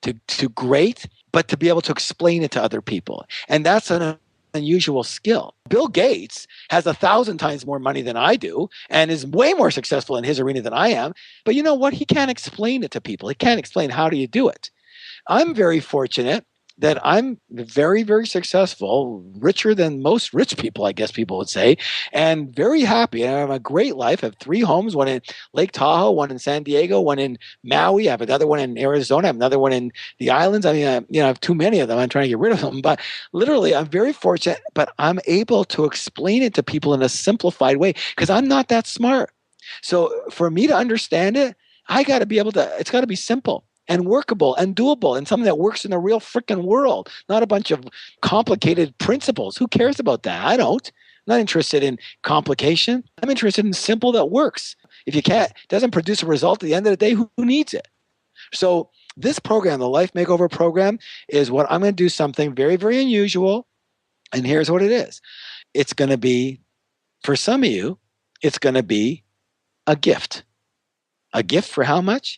to great, but to be able to explain it to other people. And that's an unusual skill. Bill Gates has 1,000 times more money than I do and is way more successful in his arena than I am. But you know what? He can't explain it to people. He can't explain how do you do it. I'm very fortunate that I'm very, very successful, richer than most rich people, I guess people would say, and very happy. I have a great life. I have 3 homes, one in Lake Tahoe, one in San Diego, one in Maui. I have another one in Arizona. I have another one in the islands. I mean, I have too many of them. I'm trying to get rid of them. But literally, I'm very fortunate, but I'm able to explain it to people in a simplified way because I'm not that smart. So for me to understand it, it's got to be simple and workable and doable and something that works in the real freaking world, not a bunch of complicated principles. Who cares about that? I don't. I'm not interested in complication. I'm interested in simple that works. If you can't, doesn't produce a result at the end of the day, who needs it? So this program, the Life Makeover program, is what I'm going to do something very, very unusual. And here's what it is. It's going to be, for some of you, it's going to be a gift. A gift for how much?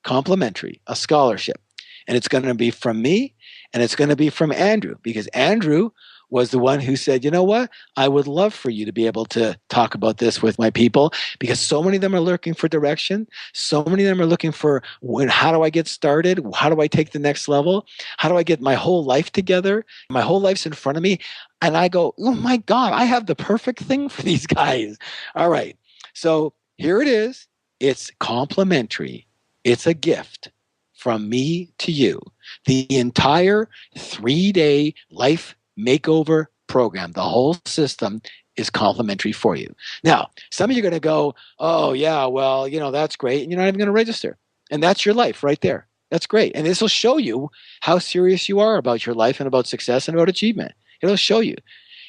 Complimentary, a scholarship. And it's going to be from me and it's going to be from Andrew because Andrew was the one who said, you know what? I would love for you to be able to talk about this with my people because so many of them are looking for direction. So many of them are looking for how do I get started? How do I take the next level? How do I get my whole life together? My whole life's in front of me. And I go, oh my God, I have the perfect thing for these guys. All right. So here it is. It's complimentary. It's a gift from me to you. The entire 3-day life makeover program, the whole system is complimentary for you. Now, some of you are going to go, oh, yeah, well, that's great. And you're not even going to register. And that's your life right there. That's great. And this will show you how serious you are about your life and about success and about achievement. It'll show you.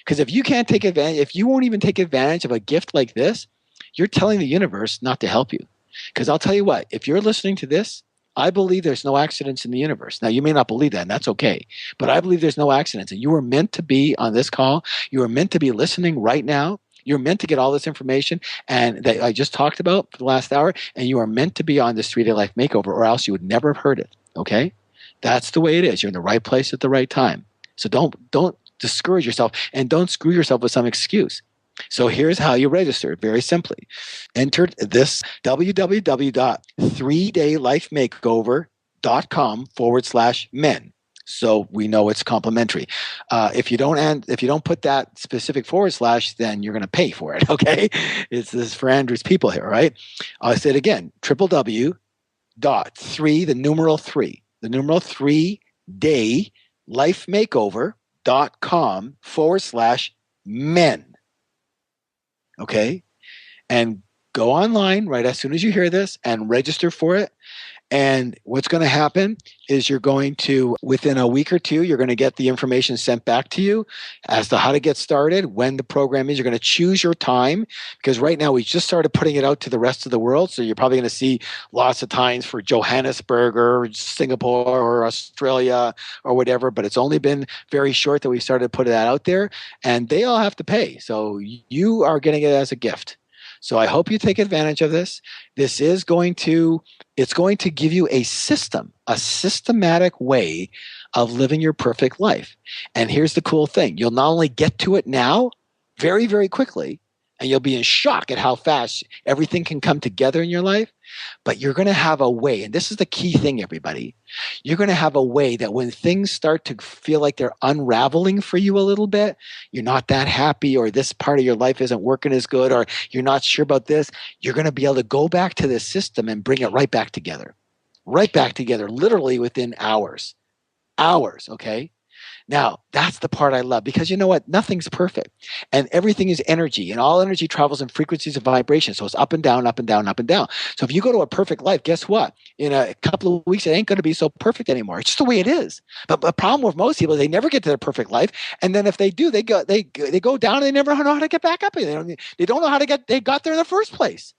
Because if you can't take advantage, if you won't even take advantage of a gift like this, you're telling the universe not to help you. Because I'll tell you what, if you're listening to this, I believe there's no accidents in the universe. Now, you may not believe that, and that's okay. But I believe there's no accidents. And you are meant to be on this call. You are meant to be listening right now. You're meant to get all this information and that I just talked about for the last hour. And you are meant to be on this 3-day life makeover, or else you would never have heard it. Okay? That's the way it is. You're in the right place at the right time. So don't discourage yourself and don't screw yourself with some excuse. So here's how you register. Very simply. Enter this www.3daylifemakeover.com/men. So we know it's complimentary. If you don't put that specific / then you're going to pay for it. Okay, this is for Andrew's people here, right? I'll say it again: www.3 the numeral 3 daylifemakeover.com/men. Okay. And go online right as soon as you hear this and register for it. And what's going to happen is you're going to, within a week or two, you're going to get the information sent back to you as to how to get started, when the program is. You're going to choose your time because right now we just started putting it out to the rest of the world. So you're probably going to see lots of times for Johannesburg or Singapore or Australia or whatever, but it's only been very short that we started putting that out there and they all have to pay. So you are getting it as a gift. So I hope you take advantage of this. It's going to give you a systematic way of living your perfect life. And here's the cool thing. You'll not only get to it now, very, very quickly, and you'll be in shock at how fast everything can come together in your life. But you're going to have a way, and this is the key thing, everybody. You're going to have a way that when things start to feel like they're unraveling for you a little bit, you're not that happy, or this part of your life isn't working as good, or you're not sure about this, you're going to be able to go back to this system and bring it right back together. Right back together, literally within hours. Hours, okay? Now, that's the part I love, because you know what? Nothing's perfect, and everything is energy, and all energy travels in frequencies of vibration. So it's up and down, up and down, up and down. So if you go to a perfect life, guess what? In a couple of weeks, it ain't going to be so perfect anymore. It's just the way it is. But the problem with most people is they never get to their perfect life, and then if they do, they go down and they never know how to get back up. They don't know how to they got there in the first place.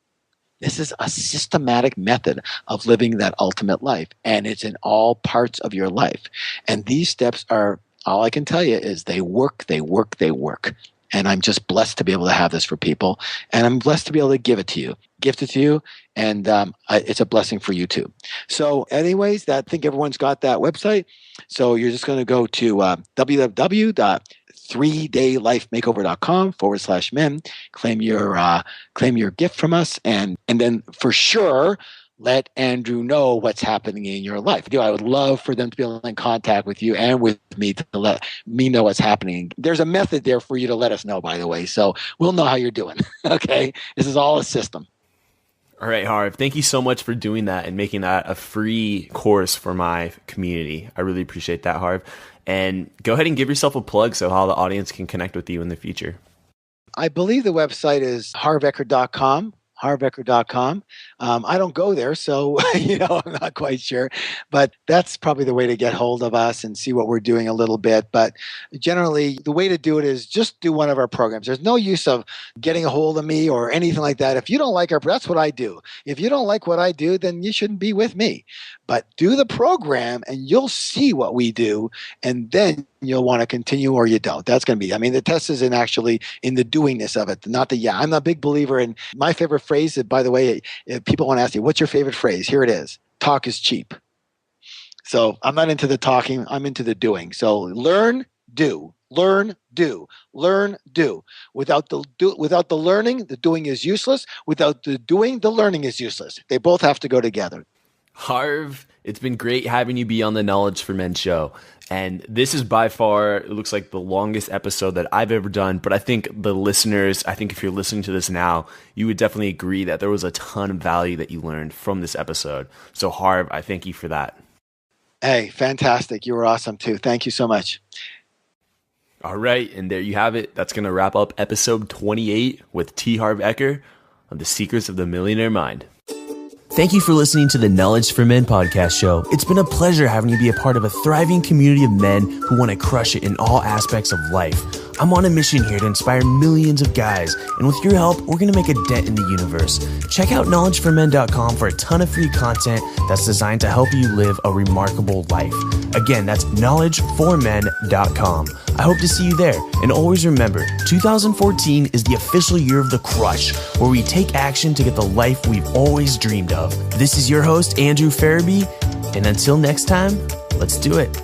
This is a systematic method of living that ultimate life, and it's in all parts of your life. And these steps are, all I can tell you is they work, they work, they work. And I'm just blessed to be able to have this for people, and I'm blessed to be able to give it to you, and it's a blessing for you too. So anyways, I think everyone's got that website. So you're just going to go to www.3daylifemakeover.com/men, claim your gift from us, and then for sure let Andrew know what's happening in your life. I would love for them to be able to in contact with you and with me to let me know what's happening. There's a method there for you to let us know, by the way, so we'll know how you're doing. Okay, this is all a system. All right, Harv, thank you so much for doing that and making that a free course for my community. I really appreciate that, Harv. And go ahead and give yourself a plug so how the audience can connect with you in the future. I believe the website is harveker.com. harveker.com. I don't go there, so I'm not quite sure. But that's probably the way to get hold of us and see what we're doing a little bit. But generally, the way to do it is just do one of our programs. There's no use of getting a hold of me or anything like that. If you don't like that's what I do. If you don't like what I do, then you shouldn't be with me. But do the program, and you'll see what we do, and then you'll want to continue or you don't. That's going to be, the test is in the doingness of it, not the I'm a big believer in my favorite phrase. By the way, if people want to ask you, what's your favorite phrase? Here it is. Talk is cheap. So I'm not into the talking. I'm into the doing. So learn, do. Learn, do. Learn, do. Without the learning, the doing is useless. Without the doing, the learning is useless. They both have to go together. Harv, it's been great having you be on the Knowledge for Men show. And this is by far, it looks like the longest episode that I've ever done. But I think the listeners, if you're listening to this now, you would definitely agree that there was a ton of value that you learned from this episode. So Harv, I thank you for that. Hey, fantastic. You were awesome too. Thank you so much. All right. And there you have it. That's going to wrap up episode 28 with T Harv Eker on the secrets of the millionaire mind. Thank you for listening to the Knowledge for Men podcast show. It's been a pleasure having you be a part of a thriving community of men who want to crush it in all aspects of life. I'm on a mission here to inspire millions of guys, and with your help, we're going to make a dent in the universe. Check out knowledgeformen.com for a ton of free content that's designed to help you live a remarkable life. Again, that's knowledgeformen.com. I hope to see you there. And always remember, 2014 is the official year of the crush, where we take action to get the life we've always dreamed of. This is your host, Andrew Farabee, and until next time, let's do it.